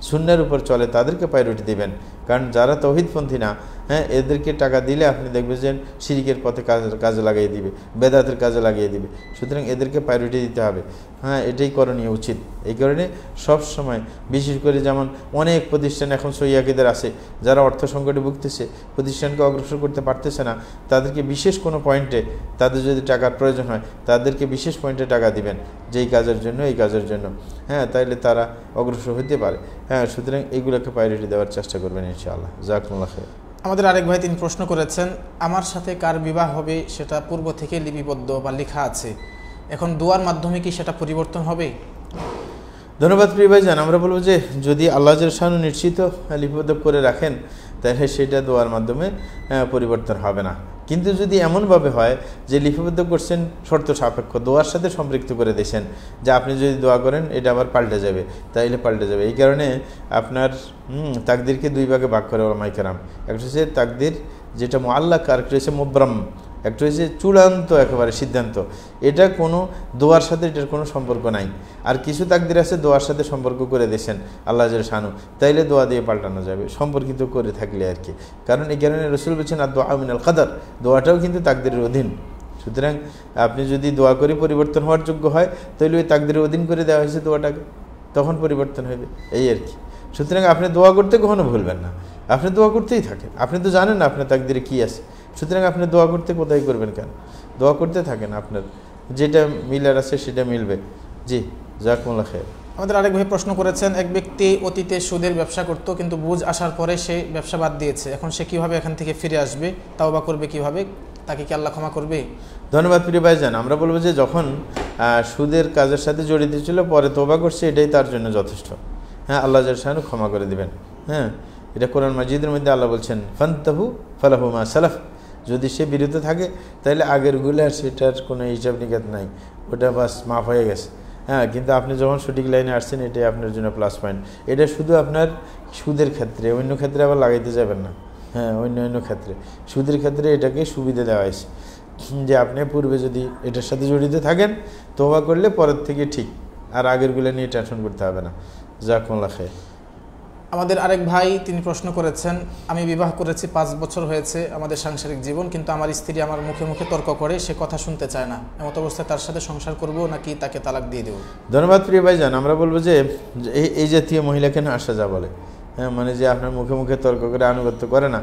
Speaker 2: সুন্নাহর উপর চলে, তাদেরকে প্রায়োরিটি দিবেন। কারণ যারা তাওহীদপন্থী না, হ্যাঁ, এদেরকে টাকা দিলে আপনি দেখবেন যে শিরকের পথে কাজে লাগিয়ে দিবে, বেদাতের কাজে লাগিয়ে দিবে। সুতরাং এদেরকে প্রায়োরিটি দিতে হবে। হ্যাঁ, এটাই করণীয় উচিত। এই কারণে সব সময়, বিশেষ করে যেমন অনেক প্রতিষ্ঠান এখন সহিয়াকিদের আছে, যারা অর্থ সংকটে ভুগতেছে, প্রতিষ্ঠানকে অগ্রসর করতে পারতেছে না, তাদেরকে বিশেষ কোনো পয়েন্টে, তাদের যদি টাকার প্রয়োজন হয়, তাদেরকে বিশেষ পয়েন্টে টাকা দিবেন, যেই কাজের জন্য, এই কাজের জন্য। হ্যাঁ, তাইলে তারা অগ্রসর হতে পারে। হ্যাঁ, সুতরাং এগুলোকে প্রায়োরিটি দেওয়ার চেষ্টা করবেন ইনশাআল্লাহ। জাযাকুমুল্লাহ খাইর।
Speaker 1: আমাদের আরেক ভাই তিনি প্রশ্ন করেছেন, আমার সাথে কার বিবাহ হবে সেটা পূর্ব থেকে লিপিবদ্ধ বা লেখা আছে, এখন দোয়ার মাধ্যমে কি সেটা পরিবর্তন হবে?
Speaker 2: ধন্যবাদ প্রিয় ভাইজান। আমরা বলবো যে যদি আল্লাহ শানু নিশ্চিত লিপিবদ্ধ করে রাখেন, তাহলে সেটা দোয়ার মাধ্যমে পরিবর্তন হবে না। কিন্তু যদি এমনভাবে হয় যে লিপিবদ্ধ করছেন শর্ত সাপেক্ষ, দোয়ার সাথে সম্পৃক্ত করে দিয়েছেন, যে আপনি যদি দোয়া করেন এটা আবার পাল্টে যাবে, তাইলে পাল্টে যাবে। এই কারণে আপনার তাকদিরকে দুই ভাগে ভাগ করে ওলামায়ে কেরাম। একটা হচ্ছে তাকদির যেটা মুআল্লাক, আর একটা হচ্ছে মুবরাম, একটা হচ্ছে চূড়ান্ত একেবারে সিদ্ধান্ত। এটা কোনো দোয়ার সাথে এটার কোনো সম্পর্ক নাই। আর কিছু তাকদির আছে দোয়ার সাথে সম্পর্ক করে দিয়েছেন আল্লাহ শানু, তাইলে দোয়া দিয়ে পাল্টানো যাবে, সম্পর্কিত করে থাকলে আর কি। কারণ এই কারণে রাসূল বলেছেন আর দোয়া মিনাল কদর, দোয়াটাও কিন্তু তাকদিরের অধীন। সুতরাং আপনি যদি দোয়া করে পরিবর্তন হওয়ার যোগ্য হয়, তাহলে ওই তাকদিরের অধীন করে দেওয়া হয়েছে দোয়াটাকে, তখন পরিবর্তন হবে, এই আর কি। সুতরাং আপনি দোয়া করতে কখনো ভুলবেন না, আপনি দোয়া করতেই থাকেন। আপনি তো জানেন না আপনার তাকদিরে কী আছে, সুতরাং আপনি দোয়া করতে কোথায় করবেন কেন? দোয়া করতে থাকেন, আপনার যেটা মিলার আছে সেটা মিলবে। জি, জাযাকুমুল্লাহ খাইর।
Speaker 1: আমাদের আরেক ভাই প্রশ্ন করেছেন, এক ব্যক্তি অতীতে সুদের ব্যবসা করত, কিন্তু বুঝ আসার পরে সে ব্যবসা বাদ দিয়েছে, এখন সে কিভাবে এখান থেকে ফিরে আসবে, তাওবা করবে কিভাবে, তাকে কি আল্লাহ ক্ষমা করবে?
Speaker 2: ধন্যবাদ প্রিয় ভাইজান। আমরা বলবো যে যখন সুদের কাজের সাথে জড়িত ছিল, পরে তওবা করছে, এটাই তার জন্য যথেষ্ট। হ্যাঁ, আল্লাহ জাল্লাহু ক্ষমা করে দিবেন। হ্যাঁ, এটা কোরআন মাজিদের মধ্যে আল্লাহ বলছেন ফান্তাহু ফালাহু মা সালাফ, যদি সে বিরত থাকে তাহলে আগেরগুলো আর সেটার কোনো হিসাব নিকাত নাই, ওটা বাস মাফ হয়ে গেছে। হ্যাঁ, কিন্তু আপনি যখন সঠিক লাইনে আসছেন, এটাই আপনার জন্য প্লাস পয়েন্ট। এটা শুধু আপনার সুদের ক্ষেত্রে, অন্য ক্ষেত্রে আবার লাগাইতে যাবেন না। হ্যাঁ, অন্য ক্ষেত্রে, সুদের ক্ষেত্রে এটাকে সুবিধা দেওয়া হয়েছে, যে আপনি পূর্বে যদি এটার সাথে জড়িত থাকেন, তওবা করলে পরের থেকে ঠিক, আর আগেরগুলো নিয়ে টেনশন করতে হবে না। জাযাকুমুল্লাহ খাইর।
Speaker 1: আমাদের আরেক ভাই তিনি প্রশ্ন করেছেন, আমি বিবাহ করেছি, 5 বছর হয়েছে আমাদের সাংসারিক জীবন, কিন্তু আমার স্ত্রী আমার মুখে মুখে তর্ক করে, সে কথা শুনতে চায় না। এমত অবস্থায় তার সাথে সংসার করব নাকি তাকে তালাক দিয়ে দেব?
Speaker 2: ধন্যবাদ প্রিয় ভাইজান। আমরা বলবো যে এই জাতীয় মহিলাকে না আসা যা বলে, হ্যাঁ, মানে যে আপনার মুখে মুখে তর্ক করে আনুগত্য করে না,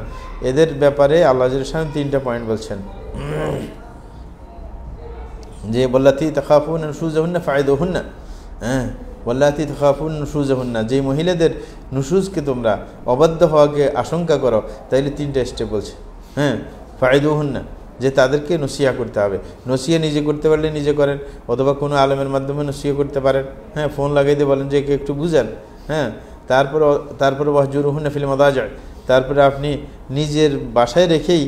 Speaker 2: এদের ব্যাপারে আল্লাহ সামনে 3টা পয়েন্ট বলছেন, যে ওয়াল্লাতী তাখাফুনা নুশুজাহুন্না ফাইদুহুন্না। হ্যাঁ, ওয়াল্লাতী তাখাফুনা নুশুজাহুন্না, যে মহিলাদের নুশুজকে তোমরা অবাধ্য হওয়াকে আশঙ্কা করো, তাইলে 3টা স্টেপ বলছে। হ্যাঁ, ফাইদুহুন্না, যে তাদেরকে নসিহা করতে হবে। নসিহা নিজে করতে পারলে নিজে করেন, অথবা কোনো আলেমের মাধ্যমে নসিহা করতে পারেন। হ্যাঁ, ফোন লাগাই দিয়ে বলেন যে একে একটু বুঝান। হ্যাঁ, তারপরে ওয়াহজুরুহুন্না ফিল মাদাজি', তারপরে আপনি নিজের বাসায় রেখেই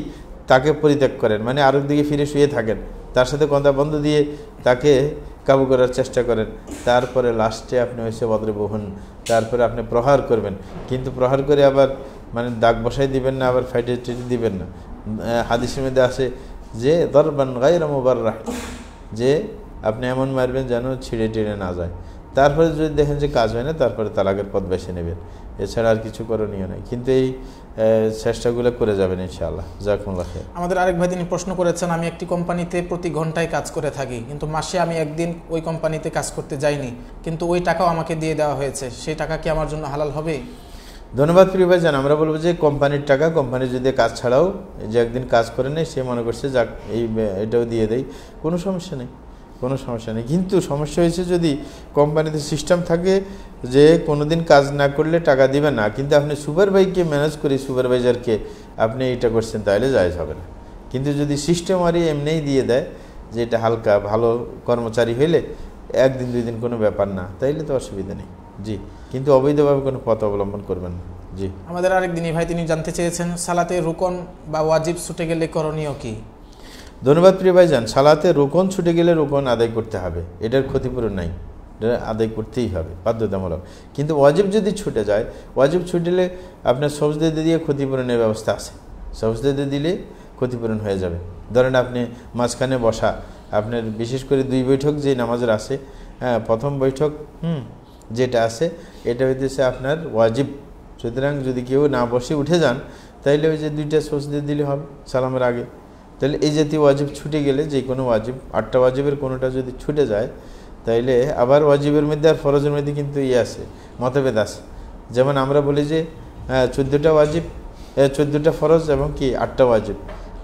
Speaker 2: তাকে পরিত্যাগ করেন, মানে আরেক দিকে ফিরে শুয়ে থাকেন, তার সাথে কথা বন্ধ দিয়ে তাকে কাবু করার চেষ্টা করেন। তারপরে লাস্টে আপনি হয়েছে ওয়াদরিবুহুন, তারপরে আপনি প্রহার করবেন, কিন্তু প্রহার করে আবার মানে দাগ বসাই দিবেন না, আবার ফাইটে টেটে দিবেন না। হাদিসের মধ্যে আছে যে দরবান গায়রা মুবাররাহ, যে আপনি এমন মারবেন যেন ছিঁড়ে টিড়ে না যায়। তারপরে যদি দেখেন যে কাজ হয় না, তারপরে তালাকের পথ বেছে নেবেন, এছাড়া আর কিছু করণীয় নেই। কিন্তু এই চেষ্টাগুলো করে যাবেন ইনশাআল্লাহ। জাযাকুমুল্লাহ খাইর।
Speaker 1: আমাদের আরেক ভাই তিনি প্রশ্ন করেছেন, আমি একটি কোম্পানিতে প্রতি ঘন্টায় কাজ করে থাকি, কিন্তু মাসে আমি একদিন ওই কোম্পানিতে কাজ করতে যাইনি, কিন্তু ওই টাকাও আমাকে দিয়ে দেওয়া হয়েছে, সেই টাকা কি আমার জন্য হালাল হবে?
Speaker 2: ধন্যবাদ প্রিয় ভাইজান। আমরা বলবো যে কোম্পানির টাকা, কোম্পানি যদি কাজ ছাড়াও যে একদিন কাজ করে নেয়, সে মনে করছে যাক এটাও দিয়ে দেয়, কোনো সমস্যা নেই, কোনো সমস্যা নেই। কিন্তু সমস্যা হয়েছে যদি কোম্পানিতে সিস্টেম থাকে যে কোনো দিন কাজ না করলে টাকা দিবে না, কিন্তু আপনি সুপারভাইজারকে ম্যানেজ করি, সুপারভাইজারকে আপনি এটা করছেন, তাহলে জায়েজ হবে না। কিন্তু যদি সিস্টেমারি এমনিই দিয়ে দেয় যে এটা হালকা ভালো কর্মচারী হইলে একদিন দুই দিন কোনো ব্যাপার না, তাইলে তো অসুবিধা নেই। জি, কিন্তু অবৈধভাবে কোনো পথ অবলম্বন করবেন না। জি,
Speaker 1: আমাদের আরেক দিনই ভাই তিনি জানতে চেয়েছেন, সালাতে রুকন বা ওয়াজিব ছুটে গেলে করণীয় কি?
Speaker 2: ধন্যবাদ প্রিয় ভাইজান। সালাতে রোকন ছুটে গেলে রোকন আদায় করতে হবে, এটার ক্ষতিপূরণ নাই, এটা আদায় করতেই হবে বাধ্যতামূলক। কিন্তু ওয়াজিব যদি ছুটে যায়, ওয়াজিব ছুটলে আপনার সজদা দিয়ে ক্ষতিপূরণের ব্যবস্থা আছে, সজদা দিলে ক্ষতিপূরণ হয়ে যাবে। ধরেন আপনি মাঝখানে বসা, আপনার বিশেষ করে 2 বৈঠক যে নামাজের আছে, হ্যাঁ, প্রথম বৈঠক যেটা আছে এটা হইতেছে আপনার ওয়াজিব। সুতরাং যদি কেউ না বসে উঠে যান, তাইলে ওই যে 2টা সজদা দিলে হবে সালামের আগে। তাহলে এই জাতীয় ওয়াজিব ছুটে গেলে, যে কোনো ওয়াজিব, 8টা ওয়াজিবের কোনোটা যদি ছুটে যায়, তাইলে আবার ওয়াজিবের মধ্যে আর ফরজের মধ্যে কিন্তু আছে, মতভেদ আছে। যেমন আমরা বলি যে 14টা ওয়াজিব, 14টা ফরজ এবং কি 8টা ওয়াজিব।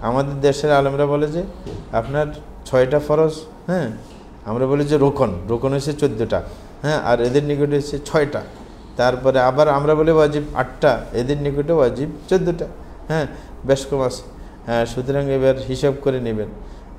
Speaker 2: আমাদের দেশের আলেমরা বলে যে আপনার 6টা ফরজ, হ্যাঁ, আমরা বলি যে রোকন হয়েছে 14টা, হ্যাঁ, আর এদের নিকটে হচ্ছে 6টা। তারপরে আবার আমরা বলি ওয়াজিব 8টা, এদের নিকটে ওয়াজিব 14টা, হ্যাঁ, বেশ কম আছে। হ্যাঁ, সুতরাং এবার হিসাব করে নেবেন।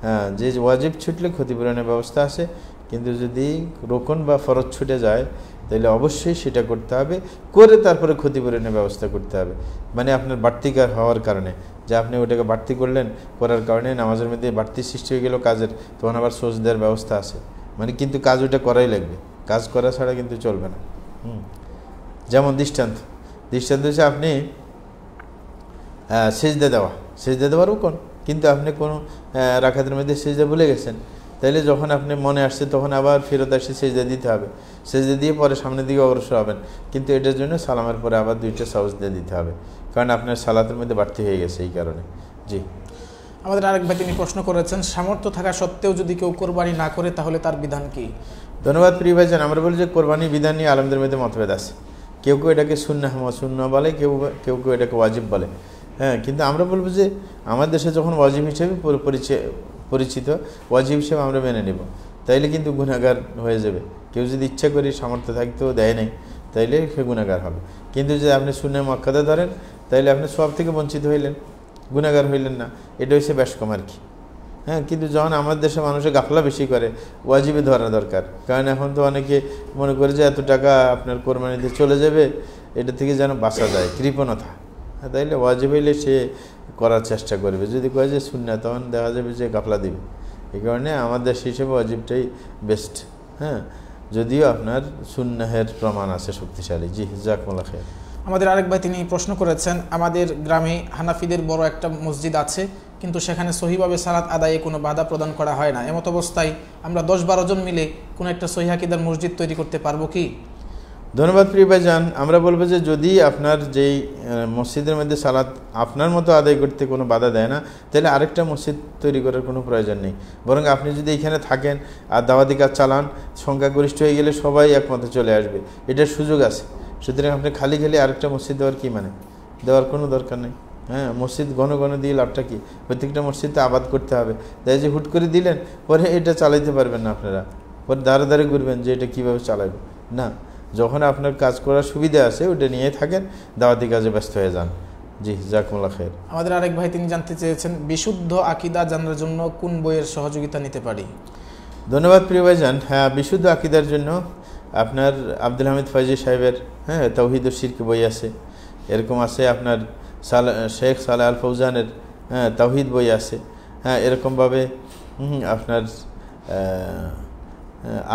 Speaker 2: হ্যাঁ, যে ওয়াজিব ছুটলে ক্ষতিপূরণের ব্যবস্থা আছে, কিন্তু যদি রোকন বা ফরজ ছুটে যায়, তাহলে অবশ্যই সেটা করতে হবে, করে তারপরে ক্ষতিপূরণের ব্যবস্থা করতে হবে। মানে আপনার বাড়তি হওয়ার কারণে, যে আপনি ওটাকে বাড়তি করলেন, করার কারণে নামাজের মধ্যে বাড়তি সৃষ্টি হয়ে গেল কাজের, তখন আবার সজদার ব্যবস্থা আছে, মানে কিন্তু কাজ ওটা করাই লাগবে, কাজ করা ছাড়া কিন্তু চলবে না। যেমন দৃষ্টান্ত হচ্ছে আপনি সেজদা দেওয়ার রোকন, কিন্তু আপনি কোনো রাকাতের মধ্যে সেজদা ভুলে গেছেন, তাইলে যখন আপনি মনে আসছে তখন আবার ফেরত আসে সেজদা দিতে হবে, সেজদা দিয়ে পরে সামনের দিকে অগ্রসর হবেন। কিন্তু এটার জন্য সালামের পরে আবার 2টা সাজদা দিতে হবে, কারণ আপনার সালাতের মধ্যে বাড়তি হয়ে গেছে এই কারণে। জি,
Speaker 1: আমাদের আরেক ভাই তিনি প্রশ্ন করেছেন, সামর্থ্য থাকা সত্ত্বেও যদি কেউ কোরবানি না করে, তাহলে তার বিধান কি?
Speaker 2: ধন্যবাদ প্রিয় ভাইজান। আমরা বলি যে কোরবানির বিধান নিয়ে আলেমদের মধ্যে মতভেদ আছে। কেউ এটাকে সুন্নাহ বলে, কেউ এটাকে ওয়াজিব বলে। হ্যাঁ, কিন্তু আমরা বলবো যে আমার দেশে যখন ওয়াজিব হিসেবে পরিচিত, ওয়াজিব হিসেবে আমরা মেনে নেব, তাইলে কিন্তু গুনাহগার হয়ে যাবে। কেউ যদি ইচ্ছা করে সামর্থ্য থাকতেও দেয় নাই, তাইলে সে গুনাহগার হবে। কিন্তু যদি আপনি সুন্নাহ মুআক্কাদা ধরেন, তাইলে আপনি সওয়াব থেকে বঞ্চিত হইলেন, গুনাহগার হইলেন না, এটা হচ্ছে বেশ কম আর কি। হ্যাঁ, কিন্তু যখন আমার দেশে মানুষের গাফলা বেশি করে, ওয়াজিবে ধরা দরকার। কারণ এখন তো অনেকে মনে করে যে এত টাকা আপনার কোরবানিতে চলে যাবে, এটা থেকে যেন বাঁচা যায়, কৃপণতা। হ্যাঁ, তাইলে ওয়াজিব হইলে সে করার চেষ্টা করবে, যদি কয় যে সুন্নাহ, তখন দেখা যাবে যে গাফলা দিবে। এই কারণে আমাদের দেশ হিসেবে ওয়াজিবটাই বেস্ট। হ্যাঁ, যদিও আপনার সুন্নাহের প্রমাণ আছে শক্তিশালী। জি, জাযাকুমুল্লাহ খাইর।
Speaker 1: আমাদের আরেক ভাই তিনি প্রশ্ন করেছেন, আমাদের গ্রামে হানাফিদের বড় একটা মসজিদ আছে, কিন্তু সেখানে সহিভাবে সালাত আদায়ে কোনো বাধা প্রদান করা হয় না। এমত অবস্থায় আমরা 10-12 জন মিলে কোনো একটা সহিহ আকীদার মসজিদ তৈরি করতে পারবো কি?
Speaker 2: ধন্যবাদ প্রিয় ভাইজান। আমরা বলবো যে যদি আপনার যেই মসজিদের মধ্যে সালাত আপনার মতো আদায় করতে কোনো বাধা দেয় না, তাহলে আরেকটা মসজিদ তৈরি করার কোনো প্রয়োজন নেই। বরং আপনি যদি এখানে থাকেন আর দাওয়াতি কাজ চালান, সংখ্যাগরিষ্ঠ হয়ে গেলে সবাই একমতে চলে আসবে, এটার সুযোগ আছে। সুতরাং আপনি খালি আরেকটা মসজিদ দেওয়ার কোনো দরকার নেই। হ্যাঁ, মসজিদ ঘন দিয়ে লাভটা কি? প্রত্যেকটা মসজিদে আবাদ করতে হবে। তাই যে হুট করে দিলেন, পরে এটা চালাইতে পারবেন না, আপনারা পরে দাঁড়ে ঘুরবেন যে এটা কীভাবে চালাবেন না। যখন আপনার কাজ করার সুবিধা আছে, ওটা নিয়ে থাকেন, দাওয়াতি কাজে ব্যস্ত হয়ে যান। জি, জাযাকুমুল্লাহ খাইর।
Speaker 1: আমাদের আরেক ভাই তিনি জানতে চেয়েছেন বিশুদ্ধ আকীদা জানার জন্য কোন বইয়ের সহযোগিতা নিতে পারি?
Speaker 2: ধন্যবাদ প্রিয় ভাইজান। হ্যাঁ, বিশুদ্ধ আকীদার জন্য আপনার আব্দুল হামিদ ফয়জি সাহেবের তাওহীদ ও শিরক বই আছে, এরকম আছে আপনার শেখ সালেহ আল ফৌজানের তাওহীদ বই আছে। হ্যাঁ, এরকমভাবে আপনার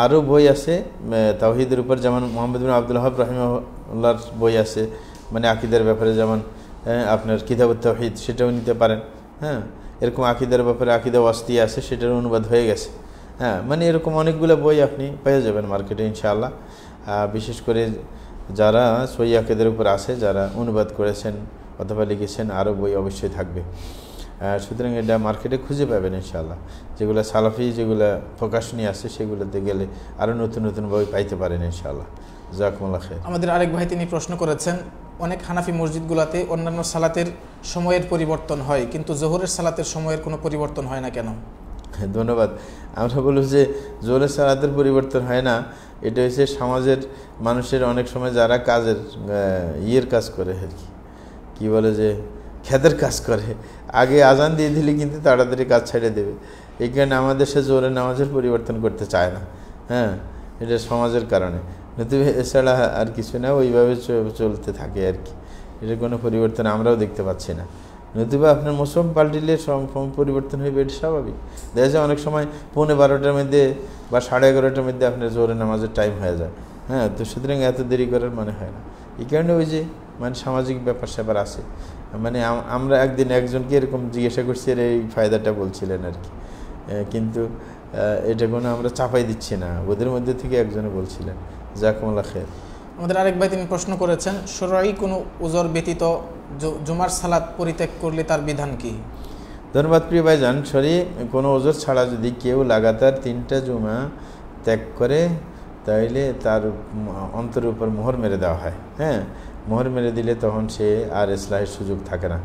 Speaker 2: আরও বই আছে তাওহীদের উপর, যেমন মোহাম্মদ বিন আব্দুল ওয়াহাব রাহিমাহুল্লাহর বই আছে মানে আকীদার ব্যাপারে, যেমন আপনার কিতাবুত তাওহীদ, সেটাও নিতে পারেন। হ্যাঁ, এরকম আকীদার ব্যাপারে আকীদা ওয়াসতিয়া আছে, সেটার অনুবাদ হয়ে গেছে। হ্যাঁ, মানে এরকম অনেকগুলো বই আপনি পেয়ে যাবেন মার্কেটে ইনশাআল্লাহ। বিশেষ করে যারা সহিহ আকীদার উপর আছে, যারা অনুবাদ করেছেন অথবা লিখেছেন, আরও বই অবশ্যই থাকবে। সুতরাং এটা মার্কেটে খুঁজে পাবেন ইনশাআল্লাহ। যেগুলো সালাফি, যেগুলো প্রকাশনী আছে, সেগুলোতে গেলে আরও নতুন নতুন বই পাইতে পারেন ইনশাআল্লাহ। জাযাকুমুল্লাহ খাইর।
Speaker 1: আমাদের আরেক ভাই তিনি প্রশ্ন করেছেন, অনেক হানাফি মসজিদগুলোতে অন্যান্য সালাতের সময়ের পরিবর্তন হয়, কিন্তু জোহরের সালাতের সময়ের কোনো পরিবর্তন হয় না কেন?
Speaker 2: ধন্যবাদ। আমরা বলব যে জোহরের সালাতের পরিবর্তন হয় না, এটা হচ্ছে সমাজের মানুষের অনেক সময় যারা কাজের কাজ করে আর কি বলে যে খেতের কাজ করে, আগে আজান দিয়ে দিলে কিন্তু তাড়াতাড়ি কাজ ছেড়ে দেবে। এই কারণে আমাদের সে জোহরের নামাজের পরিবর্তন করতে চায় না। হ্যাঁ, এটা সমাজের কারণে, নতুবা এছাড়া আর কিছু না, ওইভাবে চলতে থাকে আর কি। এটার কোনো পরিবর্তন আমরাও দেখতে পাচ্ছি না। নতুবা আপনার মৌসুম পাল্টিলে পরিবর্তন হইবে, এটা স্বাভাবিক। দেখা যায় অনেক সময় 11:15টার মধ্যে বা 11:30টার মধ্যে আপনার জোহরের নামাজের টাইম হয়ে যায়। হ্যাঁ, তো সুতরাং এত দেরি করার মানে হয় না। এই কারণে ওই যে মানে সামাজিক ব্যাপার স্যাপার আছে। মানে আমরা একদিন একজনকে এরকম জিজ্ঞাসা করছি, এই ফায়দাটা বলছিলেন আর কি, কিন্তু এটা কোনো আমরা চাপাই দিচ্ছি না, ওদের মধ্যে থেকে একজনে বলছিলেন। জাযাকুমুল্লাহ খাইর।
Speaker 1: আমাদের আরেক ভাই তিনি প্রশ্ন করেছেন, শরঈ কোনো উযর ব্যতীত জুমার সালাত পরিত্যাগ করলে তার বিধান কি?
Speaker 2: ধন্যবাদ প্রিয় ভাইজান। কোনো ওজর ছাড়া যদি কেউ লাগাতার 3টা জুমা ত্যাগ করে, তাইলে তার অন্তরের উপর মোহর মেরে দেওয়া হয়। হ্যাঁ, মোহর মেরে দিলে তখন সে আর ইসলাহের সুযোগ থাকে না।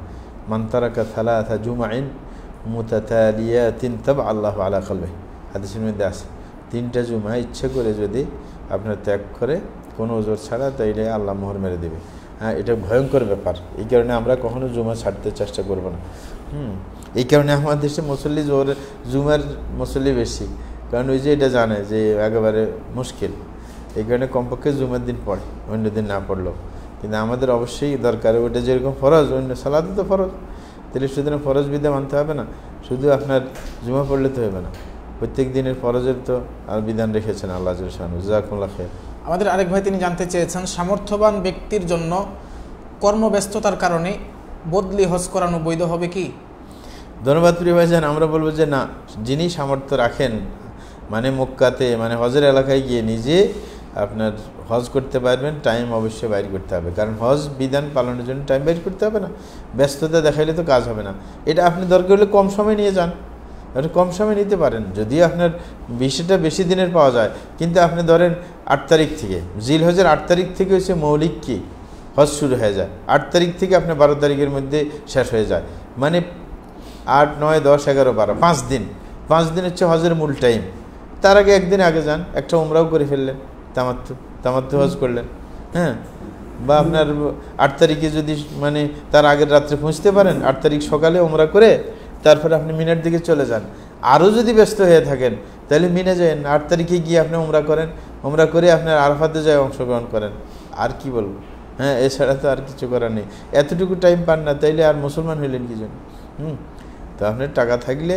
Speaker 2: মান তারাকা সালাসা জুমাইন মুতাতালিয়াতিন তাবা আল্লাহু আলা কলবিহি, হাদিসের মধ্যে আছে 3টা জুমা ইচ্ছে করে যদি আপনার ত্যাগ করে কোনো ওজর ছাড়া, তাইলে আল্লাহ মোহর মেরে দেবে। হ্যাঁ, এটা ভয়ঙ্কর ব্যাপার। এই কারণে আমরা কখনো জুমা ছাড়তে চেষ্টা করব না। এই কারণে আমাদের দেশে মুসল্লি জুমার মুসল্লি বেশি, কারণ ওই যে এটা জানে যে একেবারে মুশকিল। এই কারণে কমপক্ষে জুমার দিন পড়ে, অন্য দিন না পড়লো। কিন্তু আমাদের অবশ্যই দরকার, ওটা যেরকম ফরজ, অন্য সালাদও তো ফরজ, তাহলে সুতরাং ফরজ বিধা মানতে হবে না, শুধু আপনার জুমা পড়লে তো হবে না, প্রত্যেক দিনের ফরজের তো আর বিধান রেখেছেন আল্লাহ জাল্লাহু। জাযাকুমুল্লাহ খাইর।
Speaker 1: আমাদের আরেক ভাই তিনি জানতে চেয়েছেন, সামর্থ্যবান ব্যক্তির জন্য কর্মব্যস্ততার কারণে বদলি হজ করানো বৈধ হবে কি?
Speaker 2: ধন্যবাদ প্রিয় ভাইজান। আমরা বলবো যে না, যিনি সামর্থ্য রাখেন, মানে মক্কাতে মানে হজের এলাকায় গিয়ে নিজে আপনার হজ করতে পারবেন, টাইম অবশ্যই বাইর করতে হবে। কারণ হজ বিধান পালনের জন্য টাইম বাইর করতে হবে না, ব্যস্ততা দেখাইলে তো কাজ হবে না। এটা আপনি দরকার হলে কম সময় নিয়ে যান, আপনি কম সময় নিতে পারেন, যদিও আপনার বিষয়টা বেশি দিনের পাওয়া যায়। কিন্তু আপনি ধরেন 8 তারিখ থেকে, জিলহজের 8 তারিখ থেকে হচ্ছে মৌলিক কি হজ শুরু হয়ে যায়, 8 তারিখ থেকে আপনার 12 তারিখের মধ্যে শেষ হয়ে যায়, মানে 8, 9, 10, 11, 12, 5 দিন। 5 দিন হচ্ছে হজের মূল টাইম। তার আগে একদিন আগে যান, একটা উমরাও করে ফেললেন, তামাত্তু হজ করলেন। হ্যাঁ, বা আপনার 8 তারিখে যদি মানে তার আগের রাত্রে পৌঁছতে পারেন, 8 তারিখ সকালে উমরা করে তারপরে আপনি মিনার দিকে চলে যান। আরও যদি ব্যস্ত হয়ে থাকেন তাহলে মিনে যান, 8 তারিখে গিয়ে আপনি উমরা করেন, উমরা করে আপনার আরাফাতে যায় অংশগ্রহণ করেন। আর কি বলবো, হ্যাঁ, এছাড়া তো আর কিছু করার নেই। এতটুকু টাইম পান না, তাইলে আর মুসলমান হইলেন কি জন্য? তো আপনার টাকা থাকলে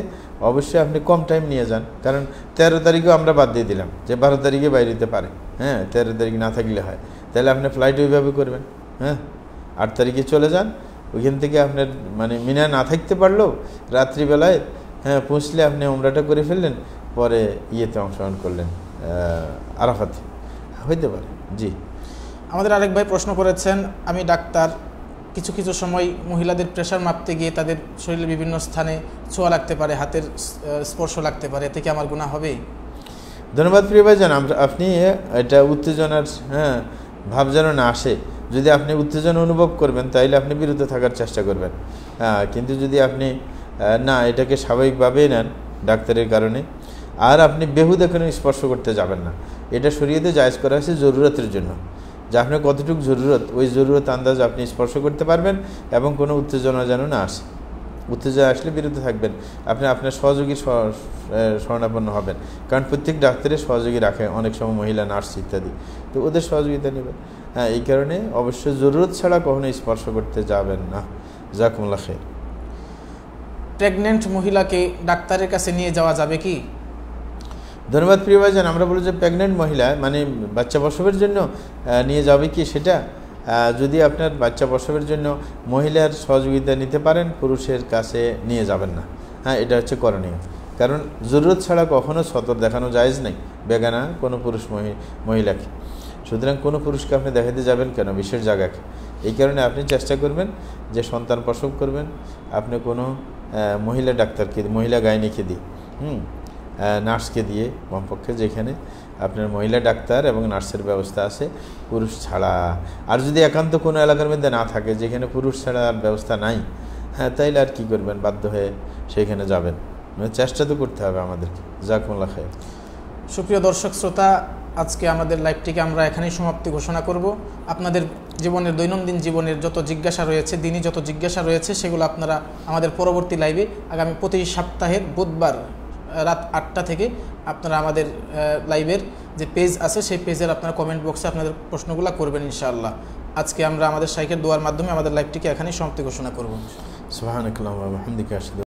Speaker 2: অবশ্যই আপনি কম টাইম নিয়ে যান। কারণ 13 তারিখেও আমরা বাদ দিয়ে দিলাম যে 12 তারিখে বাইরে যেতে পারে। হ্যাঁ, 13 তারিখ না থাকলে হয়, তাহলে আপনি ফ্লাইট ওইভাবে করবেন। হ্যাঁ, 8 তারিখে চলে যান, ওইখান থেকে আপনার মানে মিনা না থাকতে পারলেও রাত্রিবেলায় হ্যাঁ পৌঁছলে আপনি উমরাটা করে ফেললেন, পরে ইয়েতে অংশগ্রহণ করলেন আরাফাতে, হইতে পারে। জি।
Speaker 1: আমাদের আরেক ভাই প্রশ্ন করেছেন, আমি ডাক্তার, কিছু কিছু সময় মহিলাদের প্রেশার মাপতে গিয়ে তাদের শরীরের বিভিন্ন স্থানে ছোঁয়া লাগতে পারে, হাতের স্পর্শ লাগতে পারে, এতে কি আমার গুনাহ হবে?
Speaker 2: ধন্যবাদ প্রিয় ভাইজান। আপনি এটা উত্তেজনার ভাব যেন না আসে, যদি আপনি উত্তেজনা অনুভব করবেন তাইলে আপনি বিরত থাকার চেষ্টা করবেন। কিন্তু যদি আপনি না এটাকে স্বাভাবিকভাবেই নেন ডাক্তারের কারণে, আর আপনি বেহুদা কোনো স্পর্শ করতে যাবেন না। এটা শরীয়তে জায়েজ করা হয়েছে জরুরতের জন্য। যে আপনার কতটুকু জরুরত, ওই জরুরত আন্দাজ আপনি স্পর্শ করতে পারবেন এবং কোনো উত্তেজনা যেন না আসে। উত্তেজনা আসলে বিরত থাকবেন, আপনি আপনার সহযোগীর শরণাপন্ন হবেন, কারণ প্রত্যেক ডাক্তারের সহযোগী রাখে অনেক সময় মহিলা নার্স ইত্যাদি, তো ওদের সহযোগিতা নেবেন। হ্যাঁ, এই কারণে অবশ্যই জরুরত ছাড়া কখনো স্পর্শ করতে যাবেন না। জাযাকুমুল্লাহ খাইর।
Speaker 1: প্রেগনেন্ট মহিলাকে ডাক্তারের কাছে নিয়ে যাওয়া যাবে কি?
Speaker 2: ধন্যবাদ প্রিয় ভাইজান। আমরা বলি যে প্রেগনেন্ট মহিলা মানে বাচ্চা প্রসবের জন্য নিয়ে যাবে কি, সেটা যদি আপনার বাচ্চা প্রসবের জন্য মহিলার সহযোগিতা নিতে পারেন, পুরুষের কাছে নিয়ে যাবেন না। হ্যাঁ, এটা হচ্ছে করণীয়, কারণ জরুরত ছাড়া কখনো সতর দেখানো জায়েজ নেই বেগানা কোনো পুরুষ মহিলাকে। সুতরাং কোনো পুরুষকে আপনি দেখাতে যাবেন কেন বিশেষ জায়গাকে? এই কারণে আপনি চেষ্টা করবেন যে সন্তান প্রসব করবেন আপনি কোনো মহিলা ডাক্তারকে, মহিলা গাইনিকে দিয়ে, নার্সকে দিয়ে, কমপক্ষে যেখানে আপনার মহিলা ডাক্তার এবং নার্সের ব্যবস্থা আছে পুরুষ ছাড়া। আর যদি একান্ত কোনো এলাকার মধ্যে না থাকে যেখানে পুরুষ ছাড়া আর ব্যবস্থা নাই, হ্যাঁ, তাইলে আর কী করবেন, বাধ্য হয়ে সেখানে যাবেন। চেষ্টা তো করতে হবে আমাদেরকে। জাযাকুমুল্লাহ খাইর।
Speaker 1: সুপ্রিয় দর্শক শ্রোতা, আজকে আমাদের লাইভটিকে আমরা এখানেই সমাপ্তি ঘোষণা করব। আপনাদের জীবনের দৈনন্দিন জীবনের যত জিজ্ঞাসা রয়েছে, দিনই যত জিজ্ঞাসা রয়েছে, সেগুলো আপনারা আমাদের পরবর্তী লাইভে আগামী প্রতি সপ্তাহের বুধবার রাত 8টা থেকে আপনারা আমাদের লাইভের যে পেজ আছে সেই পেজের আপনারা কমেন্ট বক্সে আপনাদের প্রশ্নগুলো করবেন ইনশাআল্লাহ। আজকে আমরা আমাদের শাইখের দোয়ার মাধ্যমে আমাদের লাইভটিকে এখানেই সমাপ্তি ঘোষণা করব।
Speaker 2: সুবহানাকাল্লাহুম্মা ওয়া বিহামদিকা।